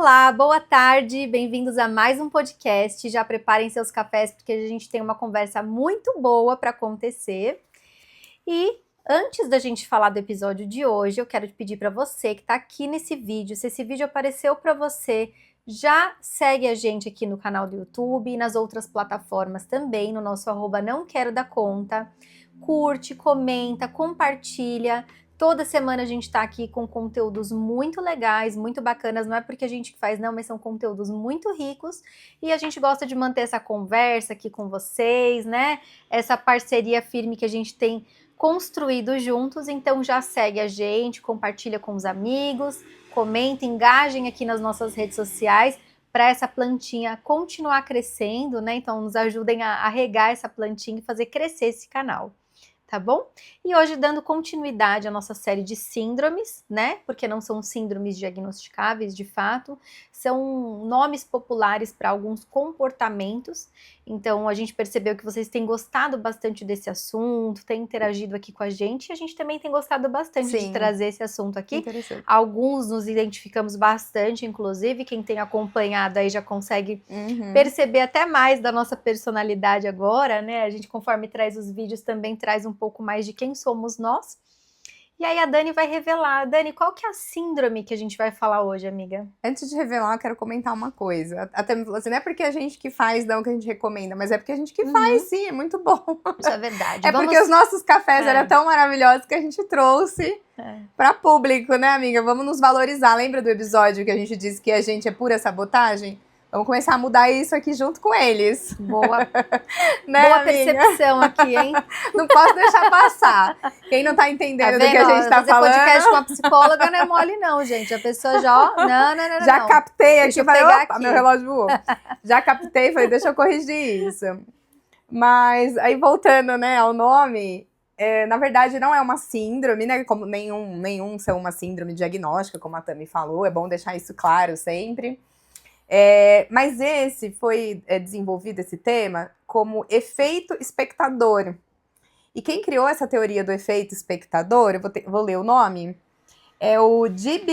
Olá, boa tarde, bem-vindos a mais um podcast. Já preparem seus cafés porque a gente tem uma conversa muito boa para acontecer. E antes da gente falar do episódio de hoje, eu quero te pedir para você que está aqui nesse vídeo, se esse vídeo apareceu para você, já segue a gente aqui no canal do YouTube e nas outras plataformas também, no nosso @nãoquerodarconta. Curte, comenta, compartilha. Toda semana a gente tá aqui com conteúdos muito legais, muito bacanas. Não é porque a gente faz, não, mas são conteúdos muito ricos. E a gente gosta de manter essa conversa aqui com vocês, né? Essa parceria firme que a gente tem construído juntos. Então já segue a gente, compartilha com os amigos, comenta, engajem aqui nas nossas redes sociais para essa plantinha continuar crescendo, né? Então nos ajudem a regar essa plantinha e fazer crescer esse canal. Tá bom? E hoje dando continuidade à nossa série de síndromes, né? Porque não são síndromes diagnosticáveis de fato, são nomes populares para alguns comportamentos. Então a gente percebeu que vocês têm gostado bastante desse assunto, têm interagido aqui com a gente e a gente também tem gostado bastante de trazer esse assunto aqui. Interessante. Alguns nos identificamos bastante, inclusive, quem tem acompanhado aí já consegue perceber até mais da nossa personalidade agora, né? A gente, conforme traz os vídeos, também traz um pouco mais de quem somos nós. E aí a Dani vai revelar. Dani, qual que é a síndrome que a gente vai falar hoje, amiga? Antes de revelar, eu quero comentar uma coisa. Até me falou assim, não é porque a gente que faz, não, que a gente recomenda, mas é porque a gente que faz, sim, é muito bom. Isso é verdade. Porque os nossos cafés eram tão maravilhosos que a gente trouxe para público, né, amiga? Vamos nos valorizar. Lembra do episódio que a gente disse que a gente é pura sabotagem? Vamos começar a mudar isso aqui junto com eles. Boa, né, boa amiga? percepção aqui, hein? Não posso deixar passar. Quem não tá entendendo do que a gente tá falando... Fazer podcast com uma psicóloga não é mole não, gente. A pessoa já... Não. Já captei aqui. Deixa eu pegar aqui. Meu relógio voou. Já captei, falei, deixa eu corrigir isso. Mas aí voltando, né, ao nome... na verdade, não é uma síndrome, né? Como nenhum são uma síndrome diagnóstica, como a Tami falou. É bom deixar isso claro sempre. Mas esse foi desenvolvido, esse tema, como efeito espectador. E quem criou essa teoria do efeito espectador, eu vou ler o nome, é o Dib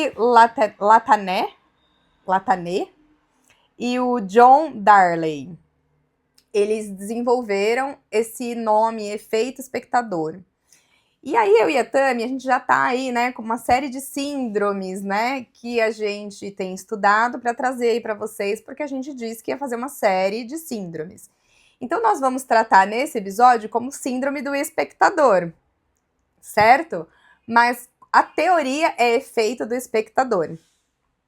Latané e o John Darley. Eles desenvolveram esse nome, efeito espectador. E aí eu e a Tami, a gente já tá aí, né, com uma série de síndromes, né, que a gente tem estudado para trazer aí para vocês, porque a gente disse que ia fazer uma série de síndromes. Então nós vamos tratar nesse episódio como síndrome do espectador, certo? Mas a teoria é efeito do espectador,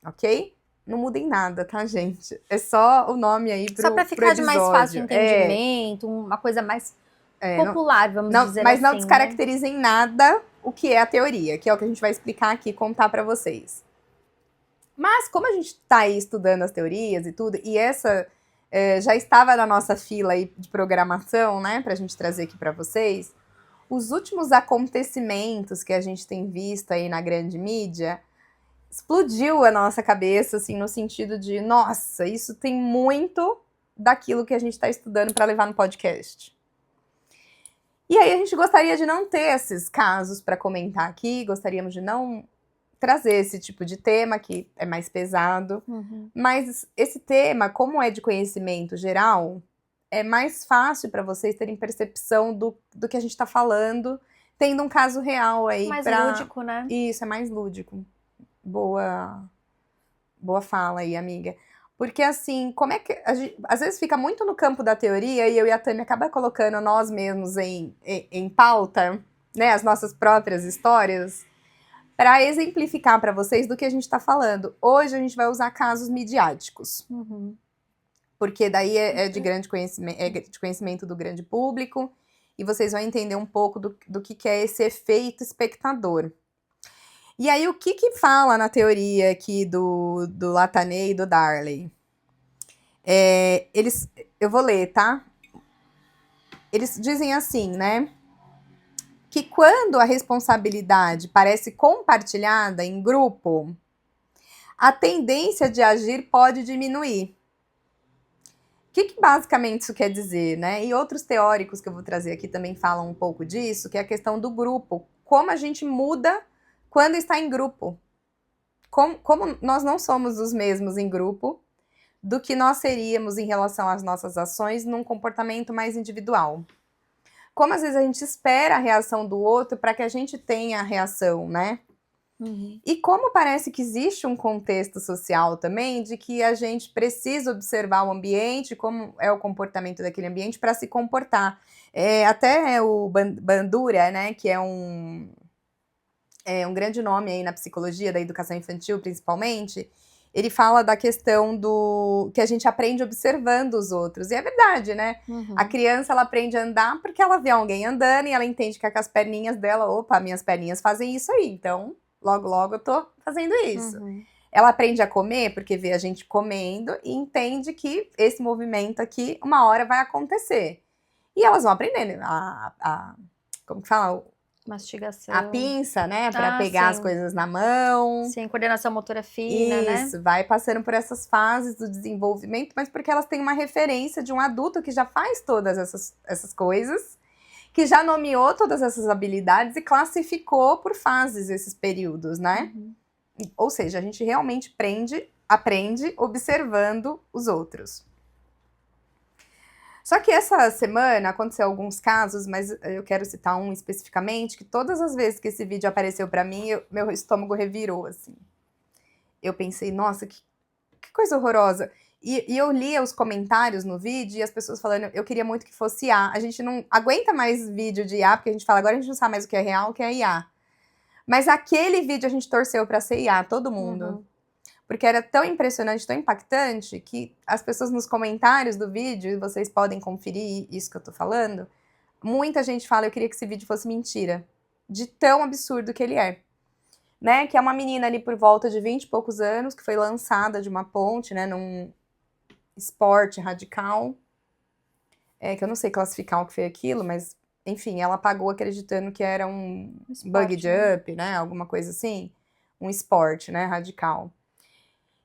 ok? Não muda em nada, tá, gente? É só o nome aí pro Só para ficar de mais fácil entendimento, uma coisa mais... popular, vamos dizer mas assim. Mas não descaracteriza em nada o que é a teoria, que é o que a gente vai explicar aqui, contar para vocês. Mas como a gente tá aí estudando as teorias e tudo, e essa já estava na nossa fila aí de programação, né, pra gente trazer aqui para vocês, os últimos acontecimentos que a gente tem visto aí na grande mídia, explodiu a nossa cabeça, assim, no sentido de, nossa, isso tem muito daquilo que a gente tá estudando para levar no podcast. E aí a gente gostaria de não ter esses casos para comentar aqui, gostaríamos de não trazer esse tipo de tema que é mais pesado, mas esse tema, como é de conhecimento geral, é mais fácil para vocês terem percepção do que a gente está falando, tendo um caso real aí. Mais lúdico, né? Isso, é mais lúdico. Boa fala aí, amiga. Porque, assim, como é que... às vezes fica muito no campo da teoria e eu e a Tami acaba colocando nós mesmos em pauta, né, as nossas próprias histórias, para exemplificar para vocês do que a gente está falando. Hoje a gente vai usar casos midiáticos. Porque daí é de grande conhecimento, de conhecimento do grande público, e vocês vão entender um pouco do que é esse efeito espectador. E aí, o que fala na teoria aqui do Latané e do Darley? Eu vou ler, tá? Eles dizem assim, né? Que quando a responsabilidade parece compartilhada em grupo, a tendência de agir pode diminuir. O que basicamente isso quer dizer, né? E outros teóricos que eu vou trazer aqui também falam um pouco disso, que é a questão do grupo. Como a gente muda quando está em grupo. como nós não somos os mesmos em grupo do que nós seríamos em relação às nossas ações num comportamento mais individual. Como às vezes a gente espera a reação do outro para que a gente tenha a reação, né? E como parece que existe um contexto social também de que a gente precisa observar o ambiente, como é o comportamento daquele ambiente para se comportar. Até o Bandura, né, que é um grande nome aí na psicologia da educação infantil, principalmente, ele fala da questão do que a gente aprende observando os outros. E é verdade, né? A criança, ela aprende a andar porque ela vê alguém andando e ela entende que com as perninhas dela, opa, minhas perninhas fazem isso aí, então logo, logo eu tô fazendo isso. Ela aprende a comer porque vê a gente comendo e entende que esse movimento aqui, uma hora vai acontecer. E elas vão aprendendo como que fala? Mastigação. A pinça, né? Pra pegar as coisas na mão. Sim, coordenação motora fina, né? Isso, vai passando por essas fases do desenvolvimento, mas porque elas têm uma referência de um adulto que já faz todas essas coisas, que já nomeou todas essas habilidades e classificou por fases esses períodos, né? Ou seja, a gente realmente aprende observando os outros. Só que essa semana aconteceu alguns casos, mas eu quero citar um especificamente, que todas as vezes que esse vídeo apareceu pra mim, meu estômago revirou, assim. Eu pensei, nossa, que coisa horrorosa. E eu lia os comentários no vídeo e as pessoas falando, eu queria muito que fosse IA. A gente não aguenta mais vídeo de IA, porque a gente fala, agora a gente não sabe mais o que é real, o que é IA. Mas aquele vídeo a gente torceu pra ser IA, todo mundo. Porque era tão impressionante, tão impactante, que as pessoas nos comentários do vídeo, e vocês podem conferir isso que eu tô falando, muita gente fala, eu queria que esse vídeo fosse mentira. De tão absurdo que ele é. Né? Que é uma menina ali por volta de 20 e poucos anos, que foi lançada de uma ponte, né, num esporte radical. Que eu não sei classificar o que foi aquilo, mas, enfim, ela pagou acreditando que era um bug jump, né? Alguma coisa assim. Um esporte, né, radical.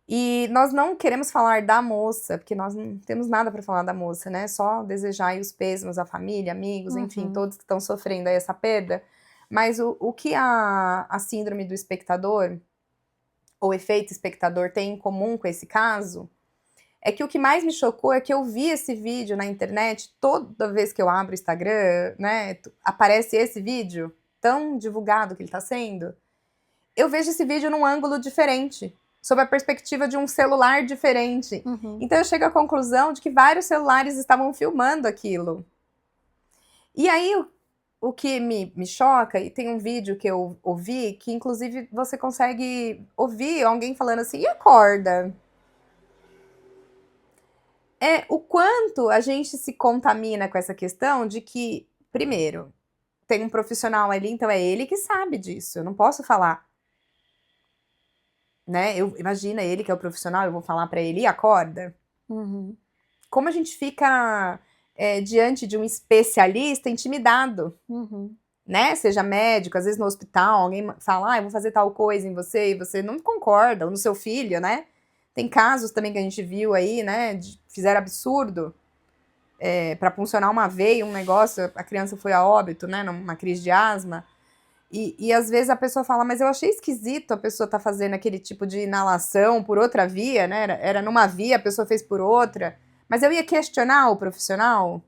E nós não queremos falar da moça, porque nós não temos nada para falar da moça, né? Só desejar aí os pêsames à família, amigos, enfim, todos que estão sofrendo aí essa perda. Mas o que a síndrome do espectador, ou efeito espectador, tem em comum com esse caso, é que o que mais me chocou é que eu vi esse vídeo na internet, toda vez que eu abro o Instagram, né, aparece esse vídeo, tão divulgado que ele está sendo, eu vejo esse vídeo num ângulo diferente, sob a perspectiva de um celular diferente. Então eu chego à conclusão de que vários celulares estavam filmando aquilo. E aí o que me choca, e tem um vídeo que eu ouvi, que inclusive você consegue ouvir alguém falando assim, e a corda? O quanto a gente se contamina com essa questão de que, primeiro, tem um profissional ali, então é ele que sabe disso, eu não posso falar. Né? Imagina ele que é o profissional, eu vou falar pra ele, e a corda? Como a gente fica diante de um especialista intimidado, né? Seja médico, às vezes no hospital, alguém fala, eu vou fazer tal coisa em você, e você não concorda, ou no seu filho, né? Tem casos também que a gente viu aí, né? Fizeram absurdo pra puncionar uma veia, um negócio, a criança foi a óbito, né? Numa crise de asma. E às vezes a pessoa fala, mas eu achei esquisito a pessoa tá fazendo aquele tipo de inalação por outra via, né? Era numa via, a pessoa fez por outra. Mas eu ia questionar o profissional.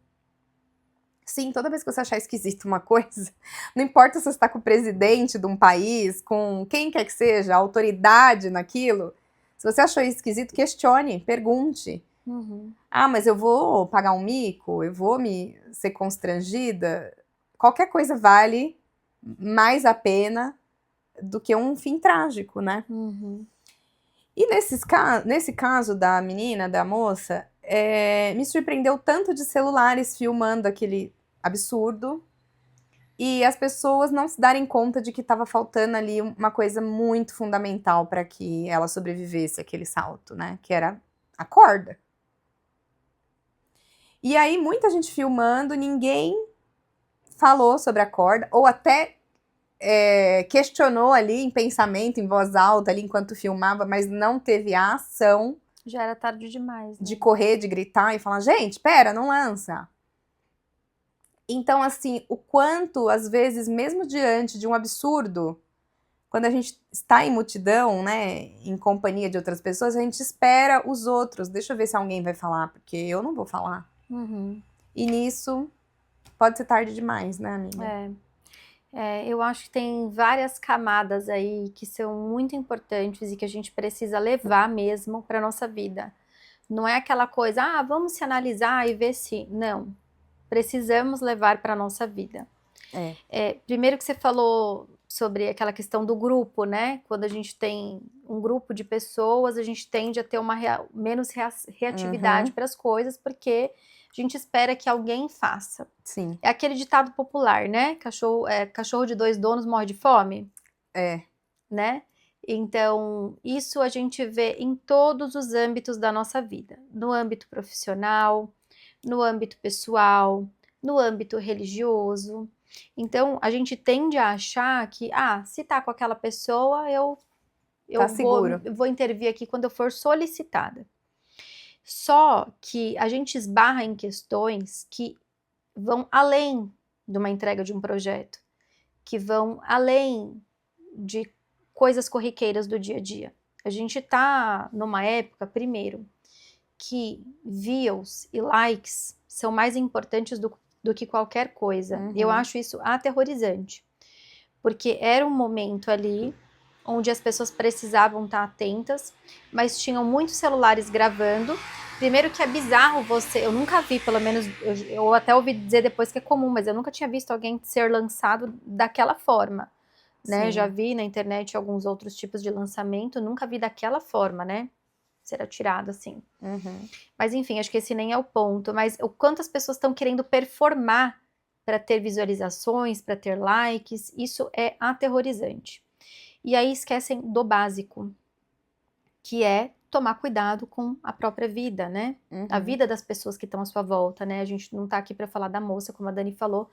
Sim, toda vez que você achar esquisito uma coisa, não importa se você está com o presidente de um país, com quem quer que seja, a autoridade naquilo, se você achou esquisito, questione, pergunte. Mas eu vou pagar um mico? Eu vou ser constrangida? Qualquer coisa vale mais a pena do que um fim trágico, né? E nesse caso da menina, da moça, me surpreendeu tanto de celulares filmando aquele absurdo e as pessoas não se darem conta de que estava faltando ali uma coisa muito fundamental para que ela sobrevivesse àquele salto, né? Que era a corda. E aí, muita gente filmando, ninguém falou sobre a corda, ou até questionou ali em pensamento, em voz alta, ali enquanto filmava, mas não teve a ação. Já era tarde demais, né? De correr, de gritar e falar, gente, pera, não lança. Então, assim, o quanto, às vezes, mesmo diante de um absurdo, quando a gente está em multidão, né, em companhia de outras pessoas, a gente espera os outros. Deixa eu ver se alguém vai falar, porque eu não vou falar. Uhum. E nisso pode ser tarde demais, né, amiga? Eu acho que tem várias camadas aí que são muito importantes e que a gente precisa levar mesmo para nossa vida. Não é aquela coisa, vamos se analisar e ver se. Não. Precisamos levar para nossa vida. Primeiro que você falou sobre aquela questão do grupo, né? Quando a gente tem um grupo de pessoas, a gente tende a ter uma menos reatividade para as coisas, porque a gente espera que alguém faça. Sim. É aquele ditado popular, né? Cachorro de dois donos morre de fome. Né? Então, isso a gente vê em todos os âmbitos da nossa vida. No âmbito profissional, no âmbito pessoal, no âmbito religioso. Então, a gente tende a achar que, se tá com aquela pessoa, eu Tá seguro. vou intervir aqui quando eu for solicitada. Só que a gente esbarra em questões que vão além de uma entrega de um projeto, que vão além de coisas corriqueiras do dia a dia. A gente tá numa época, primeiro, que views e likes são mais importantes do que qualquer coisa. Eu acho isso aterrorizante, porque era um momento ali onde as pessoas precisavam estar atentas, mas tinham muitos celulares gravando. Primeiro que é bizarro eu nunca vi, pelo menos, eu até ouvi dizer depois que é comum, mas eu nunca tinha visto alguém ser lançado daquela forma, né? Sim. Já vi na internet alguns outros tipos de lançamento, nunca vi daquela forma, né? Ser atirado assim. Mas enfim, acho que esse nem é o ponto, mas o quanto as pessoas estão querendo performar para ter visualizações, para ter likes, isso é aterrorizante. E aí esquecem do básico, que é tomar cuidado com a própria vida, né? A vida das pessoas que estão à sua volta, né? A gente não tá aqui para falar da moça, como a Dani falou,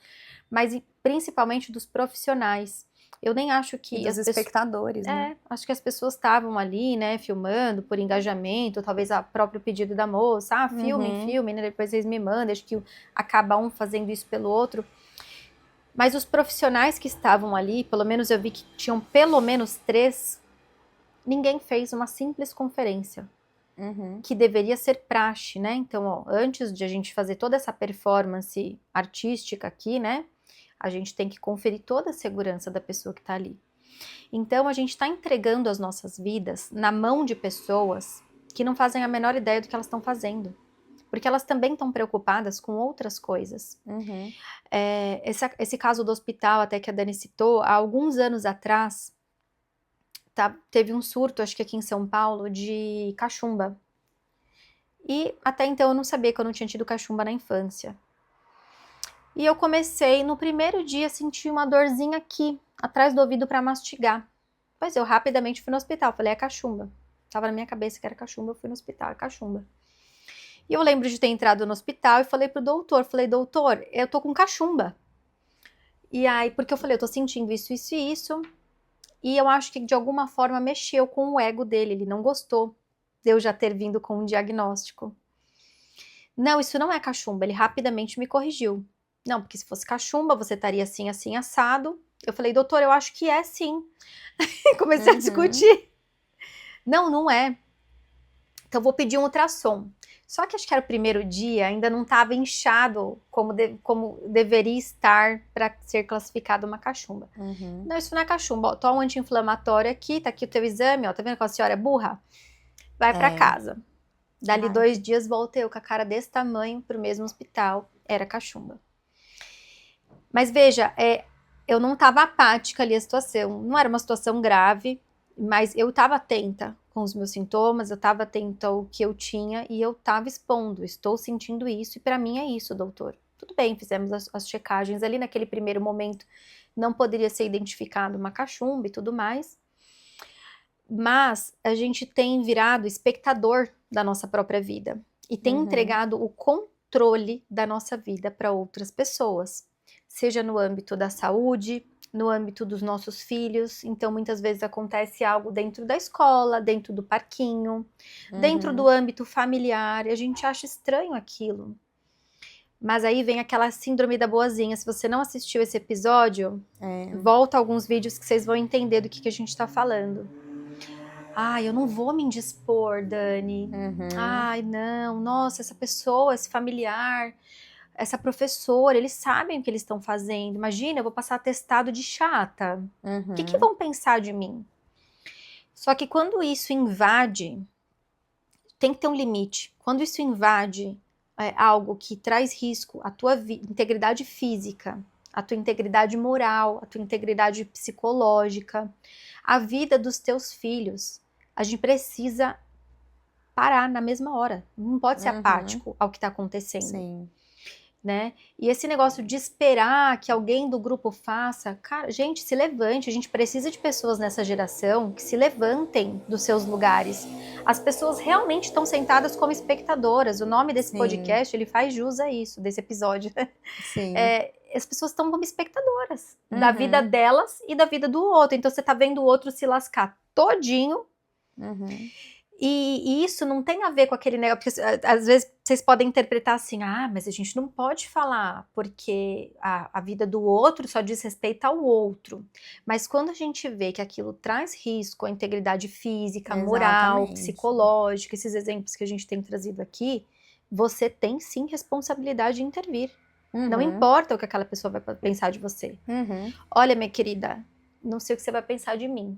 mas principalmente dos profissionais. Eu nem acho que... E dos espectadores, né? Acho que as pessoas estavam ali, né, filmando por engajamento, talvez a próprio pedido da moça, filme, né, depois vocês me mandam, acho que acaba um fazendo isso pelo outro. Mas os profissionais que estavam ali, pelo menos eu vi que tinham pelo menos 3, ninguém fez uma simples conferência, que deveria ser praxe, né? Então, antes de a gente fazer toda essa performance artística aqui, né, a gente tem que conferir toda a segurança da pessoa que está ali. Então, a gente está entregando as nossas vidas na mão de pessoas que não fazem a menor ideia do que elas estão fazendo. Porque elas também estão preocupadas com outras coisas. Esse caso do hospital, até que a Dani citou, há alguns anos atrás, teve um surto, acho que aqui em São Paulo, de cachumba. E até então eu não sabia que eu não tinha tido cachumba na infância. E eu comecei, no primeiro dia, a sentir uma dorzinha aqui, atrás do ouvido para mastigar. Pois eu rapidamente fui no hospital, falei, é cachumba. Tava na minha cabeça que era cachumba, eu fui no hospital, é cachumba. E eu lembro de ter entrado no hospital e falei pro doutor, doutor, eu tô com cachumba. E aí, porque eu falei, eu tô sentindo isso, isso e isso. E eu acho que de alguma forma mexeu com o ego dele, ele não gostou de eu já ter vindo com um diagnóstico. Não, isso não é cachumba, ele rapidamente me corrigiu. Não, porque se fosse cachumba, você estaria assim, assim, assado. Eu falei, doutor, eu acho que é sim. Comecei a discutir. Não, não é. Então, vou pedir um ultrassom. Só que acho que era o primeiro dia, ainda não estava inchado como deveria estar para ser classificado uma cachumba. Não, isso não é cachumba. Ó, toma um anti-inflamatório aqui, tá aqui o teu exame, ó, tá vendo que a senhora é burra? Vai para casa. Dali 2 dias, voltei eu com a cara desse tamanho pro mesmo hospital. Era cachumba. Mas veja, eu não estava apática ali a situação. Não era uma situação grave, mas eu estava atenta com os meus sintomas, eu estava atenta ao que eu tinha e eu estava expondo. Estou sentindo isso e para mim é isso, doutor. Tudo bem, fizemos as checagens ali naquele primeiro momento. Não poderia ser identificado uma cachumba e tudo mais. Mas a gente tem virado espectador da nossa própria vida e tem entregado o controle da nossa vida para outras pessoas. Seja no âmbito da saúde, no âmbito dos nossos filhos. Então, muitas vezes acontece algo dentro da escola, dentro do parquinho, dentro do âmbito familiar, e a gente acha estranho aquilo. Mas aí vem aquela síndrome da boazinha. Se você não assistiu esse episódio, volta alguns vídeos que vocês vão entender do que a gente tá falando. Ai, eu não vou me indispor, Dani. Ai, não. Nossa, essa pessoa, esse familiar, essa professora, eles sabem o que eles estão fazendo. Imagina, eu vou passar atestado de chata. O que vão pensar de mim? Só que quando isso invade, tem que ter um limite. Quando isso invade algo que traz risco à tua integridade física, à tua integridade moral, à tua integridade psicológica, à vida dos teus filhos, a gente precisa parar na mesma hora. Não pode ser apático ao que está acontecendo. Sim. Né? E esse negócio de esperar que alguém do grupo faça, cara, gente, se levante, a gente precisa de pessoas nessa geração que se levantem dos seus lugares. As pessoas realmente estão sentadas como espectadoras. O nome desse podcast, ele faz jus a isso, desse episódio. Sim. As pessoas estão como espectadoras da vida delas e da vida do outro. Então você tá vendo o outro se lascar todinho. E isso não tem a ver com aquele negócio, porque às vezes vocês podem interpretar assim, mas a gente não pode falar, porque a vida do outro só diz respeito ao outro. Mas quando a gente vê que aquilo traz risco à integridade física, moral, psicológica, esses exemplos que a gente tem trazido aqui, você tem sim responsabilidade de intervir. Não importa o que aquela pessoa vai pensar de você. Olha, minha querida, não sei o que você vai pensar de mim.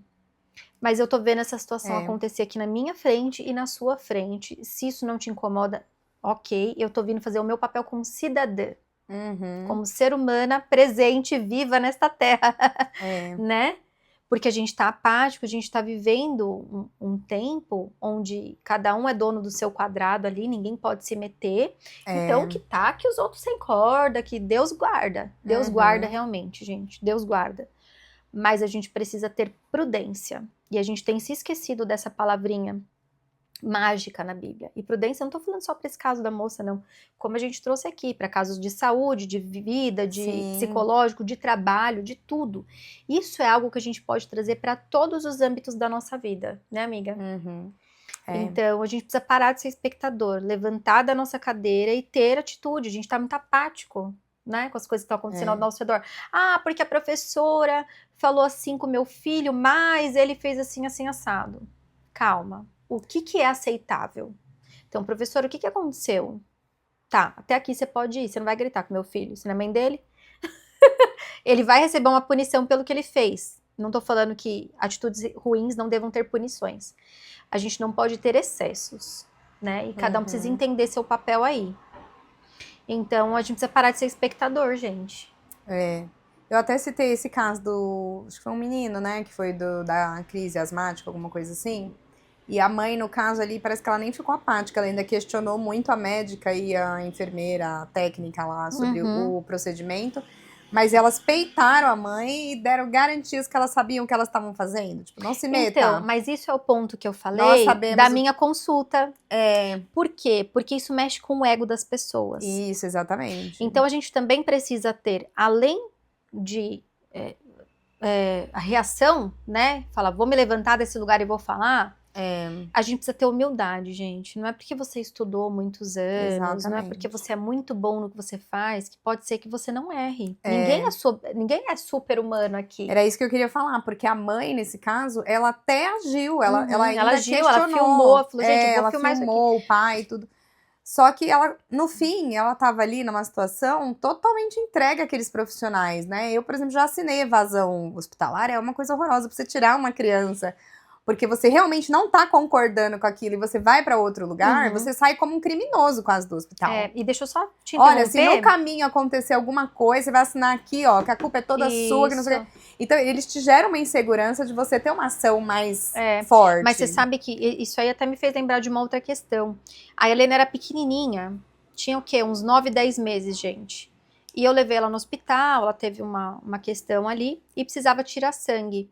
Mas eu tô vendo essa situação acontecer aqui na minha frente e na sua frente. Se isso não te incomoda, ok. Eu tô vindo fazer o meu papel como cidadã. Como ser humana presente, viva nesta terra. Né? Porque a gente tá apático, a gente tá vivendo um tempo onde cada um é dono do seu quadrado ali, ninguém pode se meter. Então, que os outros sem corda, que Deus guarda. Deus guarda realmente, gente. Deus guarda. Mas a gente precisa ter prudência. E a gente tem se esquecido dessa palavrinha mágica na Bíblia. E prudência, eu não tô falando só para esse caso da moça, não. Como a gente trouxe aqui, para casos de saúde, de vida, de psicológico, de trabalho, de tudo. Isso é algo que a gente pode trazer para todos os âmbitos da nossa vida, né, amiga? Então, a gente precisa parar de ser espectador, levantar da nossa cadeira e ter atitude. A gente tá muito apático, né, com as coisas que estão acontecendo ao nosso redor. Porque a professora falou assim com o meu filho, mas ele fez assim, assim, assado. Calma. O que é aceitável? Então, professor, o que aconteceu? Tá, até aqui você pode ir, você não vai gritar com meu filho, você não é mãe dele? Ele vai receber uma punição pelo que ele fez. Não tô falando que atitudes ruins não devam ter punições. A gente não pode ter excessos, né? E cada um precisa entender seu papel aí. Então, a gente precisa parar de ser espectador, gente. Eu até citei esse caso acho que foi um menino, né, que foi da crise asmática, alguma coisa assim. E a mãe, no caso ali, parece que ela nem ficou apática, ela ainda questionou muito a médica e a enfermeira, a técnica lá, sobre o procedimento. Mas elas peitaram a mãe e deram garantias que elas sabiam o que elas estavam fazendo. Tipo, não se meta. Então, mas isso é o ponto que eu falei da minha consulta. Por quê? Porque isso mexe com o ego das pessoas. Isso, exatamente. Então, a gente também precisa ter, além de a reação, né? Falar, vou me levantar desse lugar e vou falar. A gente precisa ter humildade, gente. Não é porque você estudou muitos anos, Exatamente. não é porque você é muito bom no que você faz, que pode ser que você não erre. Ninguém é super humano aqui. Era isso que eu queria falar, porque a mãe, nesse caso, ela até agiu, ela ainda agiu, questionou. ela filmou, falou, gente, eu vou ela filmar filmou o pai e tudo. Só que ela, no fim, ela tava ali numa situação totalmente entregue àqueles profissionais, né? Eu, por exemplo, já assinei evasão hospitalar, é uma coisa horrorosa pra você tirar uma criança. Porque você realmente não tá concordando com aquilo e você vai pra outro lugar, você sai como um criminoso quase do hospital. E deixa eu só te interromper. Olha, se no caminho acontecer alguma coisa, você vai assinar aqui, ó, que a culpa é toda sua, que não sei o quê. Então, eles te geram uma insegurança de você ter uma ação mais forte. Mas você sabe que isso aí até me fez lembrar de uma outra questão. A Helena era pequenininha, tinha o quê? Uns 9, 10 meses, gente. E eu levei ela no hospital, ela teve uma questão ali e precisava tirar sangue.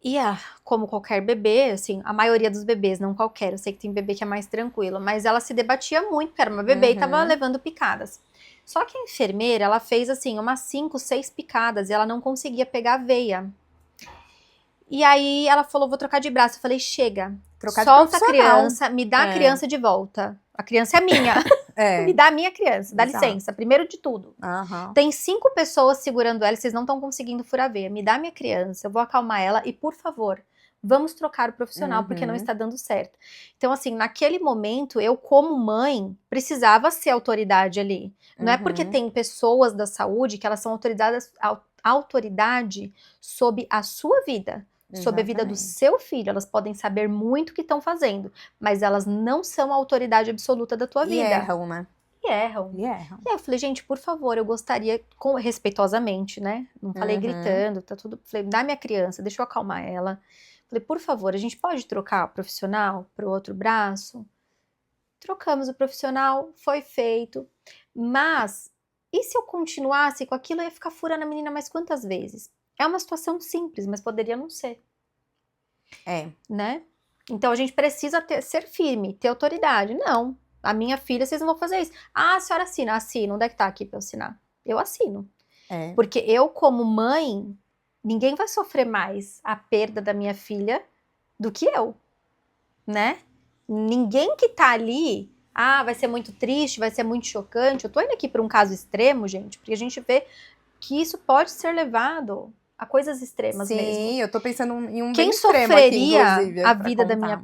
E como qualquer bebê, assim, a maioria dos bebês, não qualquer, eu sei que tem bebê que é mais tranquilo, mas ela se debatia muito, porque era uma bebê e tava levando picadas. Só que a enfermeira, ela fez assim, umas 5, 6 picadas e ela não conseguia pegar a veia. E aí ela falou, vou trocar de braço. Eu falei, chega, solta a criança, me dá a criança de volta. A criança é minha. Me dá a minha criança, dá Exato. licença, primeiro de tudo. Aham. Tem 5 pessoas segurando ela, vocês não estão conseguindo furar a veia. Me dá a minha criança, eu vou acalmar ela e, por favor, vamos trocar o profissional, porque não está dando certo. Então, assim, naquele momento, eu, como mãe, precisava ser autoridade ali. Não é porque tem pessoas da saúde que elas são autoridade sobre a sua vida, sobre a vida do seu filho. Elas podem saber muito o que estão fazendo, mas elas não são a autoridade absoluta da tua vida. E erram, né? E erram. E erram. E aí eu falei, gente, por favor, eu gostaria, respeitosamente, né? Não falei gritando, tá tudo. Falei, dá minha criança, deixa eu acalmar ela. Falei, por favor, a gente pode trocar o profissional pro outro braço? Trocamos o profissional, foi feito. Mas, e se eu continuasse com aquilo, eu ia ficar furando a menina mais quantas vezes? É uma situação simples, mas poderia não ser. Né? Então a gente precisa ser firme, ter autoridade. Não, a minha filha, vocês não vão fazer isso. Ah, a senhora assina. Assina. Onde é que tá aqui pra eu assinar? Eu assino. Porque eu, como mãe, ninguém vai sofrer mais a perda da minha filha do que eu, né? Ninguém que tá ali, vai ser muito triste, vai ser muito chocante. Eu tô indo aqui para um caso extremo, gente, porque a gente vê que isso pode ser levado a coisas extremas mesmo. Sim, eu tô pensando em um Quem bem extremo aqui, inclusive, a vida da minha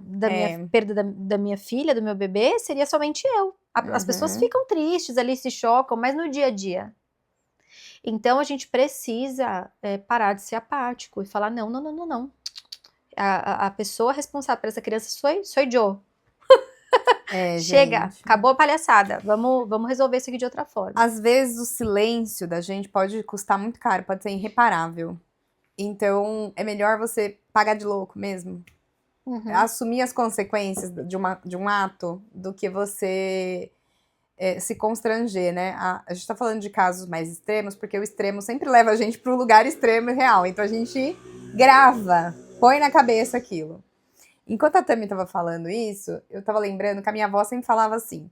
perda da minha filha, do meu bebê, seria somente eu. As pessoas ficam tristes ali, se chocam, mas no dia a dia. Então a gente precisa parar de ser apático e falar, não. A pessoa responsável por essa criança sou eu. Chega, gente. acabou a palhaçada, vamos resolver isso aqui de outra forma. Às vezes o silêncio da gente pode custar muito caro, pode ser irreparável. Então, é melhor você pagar de louco mesmo. Assumir as consequências de um ato do que você se constranger, né? A gente tá falando de casos mais extremos, porque o extremo sempre leva a gente para um lugar extremo e real. Então, a gente grava, põe na cabeça aquilo. Enquanto a Tami tava falando isso, eu tava lembrando que a minha avó sempre falava assim,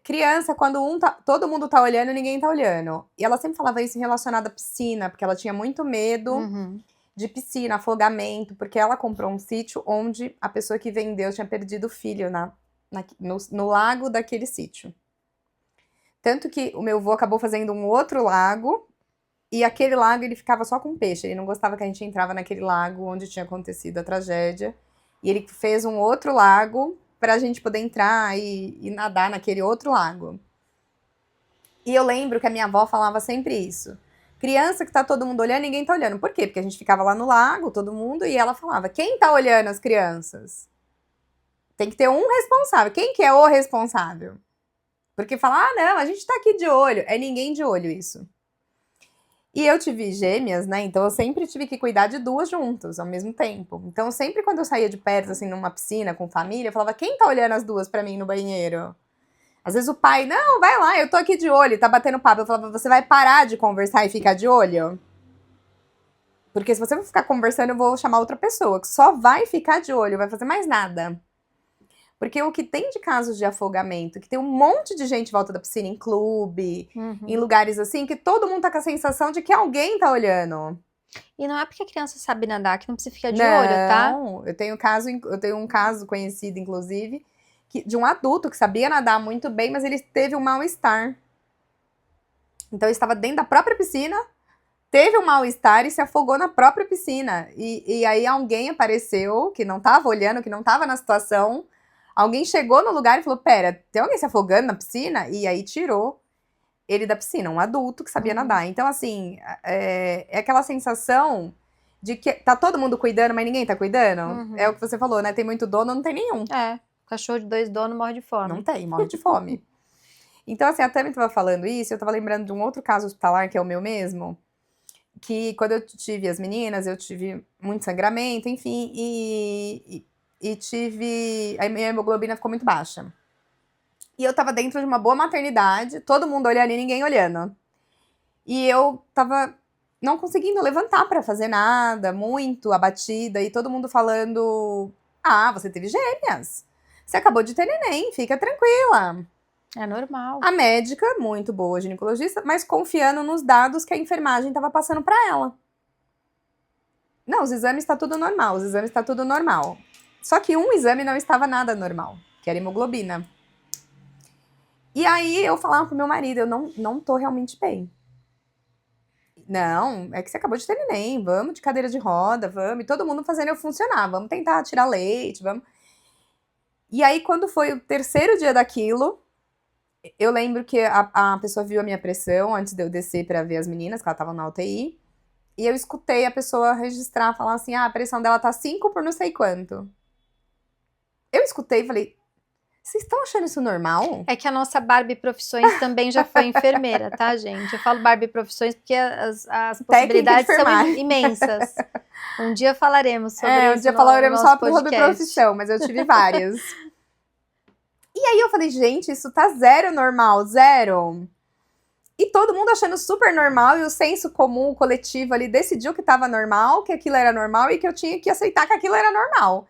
criança, quando todo mundo tá olhando, ninguém tá olhando. E ela sempre falava isso relacionado à piscina, porque ela tinha muito medo de piscina, afogamento, porque ela comprou um sítio onde a pessoa que vendeu tinha perdido o filho no lago daquele sítio. Tanto que o meu avô acabou fazendo um outro lago, e aquele lago ele ficava só com peixe, ele não gostava que a gente entrava naquele lago onde tinha acontecido a tragédia. E ele fez um outro lago pra gente poder entrar e nadar naquele outro lago. E eu lembro que a minha avó falava sempre isso. Criança que tá todo mundo olhando, ninguém tá olhando. Por quê? Porque a gente ficava lá no lago, todo mundo, e ela falava, quem tá olhando as crianças? Tem que ter um responsável. Quem que é o responsável? Porque falar, não, a gente tá aqui de olho. É ninguém de olho isso. E eu tive gêmeas, né? Então eu sempre tive que cuidar de duas juntas ao mesmo tempo. Então sempre quando eu saía de perto, assim, numa piscina com família, eu falava, quem tá olhando as duas pra mim no banheiro? Às vezes o pai, não, vai lá, eu tô aqui de olho, tá batendo papo. Eu falava, você vai parar de conversar e ficar de olho? Porque se você for ficar conversando, eu vou chamar outra pessoa, que só vai ficar de olho, vai fazer mais nada. Porque o que tem de casos de afogamento, que tem um monte de gente em volta da piscina, em clube, em lugares assim, que todo mundo tá com a sensação de que alguém tá olhando. E não é porque a criança sabe nadar que não precisa ficar de olho, tá? Não, eu tenho um caso conhecido, inclusive, de um adulto que sabia nadar muito bem, mas ele teve um mal-estar. Então ele estava dentro da própria piscina, teve um mal-estar e se afogou na própria piscina. E aí alguém apareceu, que não tava olhando, que não tava na situação. Alguém chegou no lugar e falou, pera, tem alguém se afogando na piscina? E aí tirou ele da piscina, um adulto que sabia nadar. Então, assim, é aquela sensação de que tá todo mundo cuidando, mas ninguém tá cuidando. É o que você falou, né? Tem muito dono, não tem nenhum. Cachorro de 2 donos morre de fome. Não tem, morre de fome. Então, assim, a Tami tava falando isso, eu tava lembrando de um outro caso hospitalar, que é o meu mesmo, que quando eu tive as meninas, eu tive muito sangramento, enfim, e tive... A minha hemoglobina ficou muito baixa. E eu tava dentro de uma boa maternidade, todo mundo olhando e ninguém olhando. E eu tava não conseguindo levantar pra fazer nada, muito abatida, e todo mundo falando, você teve gêmeas, você acabou de ter neném, fica tranquila. É normal. A médica, muito boa ginecologista, mas confiando nos dados que a enfermagem tava passando pra ela. Não, os exames tá tudo normal, Só que um exame não estava nada normal, que era a hemoglobina. E aí eu falava pro meu marido, eu não tô realmente bem. Não, é que você acabou de ter neném, vamos de cadeira de roda, vamos. E todo mundo fazendo eu funcionar, vamos tentar tirar leite, vamos. E aí, quando foi o terceiro dia daquilo, eu lembro que a pessoa viu a minha pressão antes de eu descer pra ver as meninas, que ela tava na UTI. E eu escutei a pessoa registrar, falar assim, a pressão dela tá 5 por não sei quanto. Eu escutei e falei, vocês estão achando isso normal? É que a nossa Barbie Profissões também já foi enfermeira, tá, gente? Eu falo Barbie Profissões porque as possibilidades são imensas. Um dia falaremos sobre isso. Um dia falaremos só sobre podcast. profissão, mas eu tive várias. E aí eu falei, gente, isso tá zero normal, zero. E todo mundo achando super normal, e o senso comum, o coletivo ali, decidiu que tava normal, que aquilo era normal e que eu tinha que aceitar que aquilo era normal.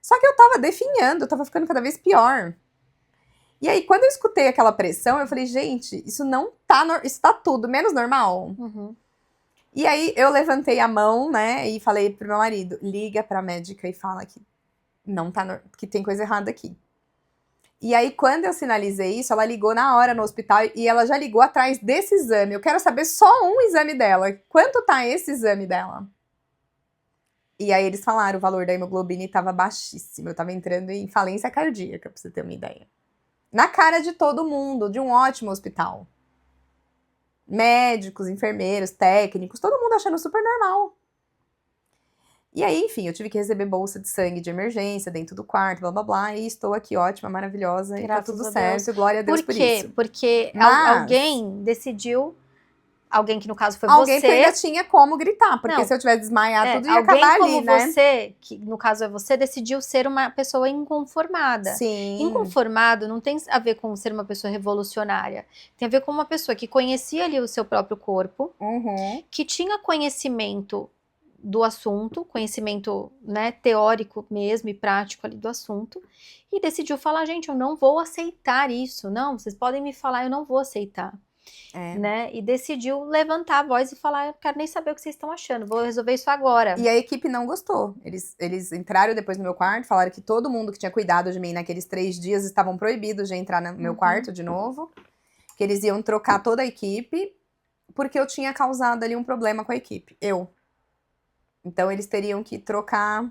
Só que eu tava definhando, eu tava ficando cada vez pior. E aí, quando eu escutei aquela pressão, eu falei, gente, isso não tá, isso tá tudo menos normal. Uhum. E aí, eu levantei a mão, né, e falei pro meu marido, liga pra médica e fala que não tá, que tem coisa errada aqui. E aí, quando eu sinalizei isso, ela ligou na hora no hospital e ela já ligou atrás desse exame. Eu quero saber só um exame dela. Quanto tá esse exame dela? E aí eles falaram, o valor da hemoglobina estava baixíssimo. Eu tava entrando em falência cardíaca, pra você ter uma ideia. Na cara de todo mundo, de um ótimo hospital. Médicos, enfermeiros, técnicos, todo mundo achando super normal. E aí, enfim, eu tive que receber bolsa de sangue de emergência dentro do quarto, blá, blá, blá. E estou aqui ótima, maravilhosa, e tá tudo certo. Glória a Deus por isso. Porque Mas alguém decidiu, alguém que no caso foi alguém você. que ainda tinha como gritar, porque Não. se eu tivesse desmaiado tudo, ia alguém acabar como ali, né? você, que no caso é você, decidiu ser uma pessoa inconformada. Sim. Inconformado não tem a ver com ser uma pessoa revolucionária. Tem a ver com uma pessoa que conhecia ali o seu próprio corpo, Uhum. que tinha conhecimento do assunto, conhecimento, né, teórico mesmo e prático ali do assunto, e decidiu falar, gente, eu não vou aceitar isso, não, vocês podem me falar, eu não vou aceitar, né, e decidiu levantar a voz e falar, eu quero nem saber o que vocês estão achando, vou resolver isso agora. E a equipe não gostou, eles entraram depois no meu quarto, falaram que todo mundo que tinha cuidado de mim naqueles 3 dias estavam proibidos de entrar no meu quarto de novo, que eles iam trocar toda a equipe, porque eu tinha causado ali um problema com a equipe, Então, eles teriam que trocar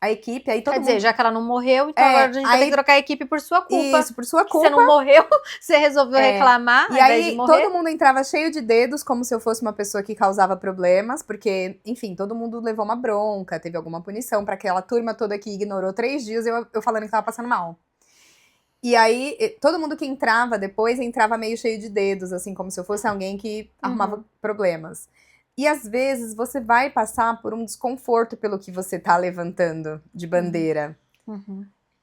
a equipe. Aí todo Quer mundo... dizer, já que ela não morreu, então agora a gente vai ter que trocar a equipe por sua culpa. Isso, por sua culpa. Você não morreu, você resolveu reclamar e ao aí, invés de morrer. todo mundo entrava cheio de dedos, como se eu fosse uma pessoa que causava problemas, porque, enfim, todo mundo levou uma bronca, teve alguma punição para aquela turma toda que ignorou 3 dias, eu falando que tava passando mal. E aí, todo mundo que entrava depois, entrava meio cheio de dedos, assim, como se eu fosse alguém que arrumava problemas. E às vezes você vai passar por um desconforto pelo que você tá levantando de bandeira.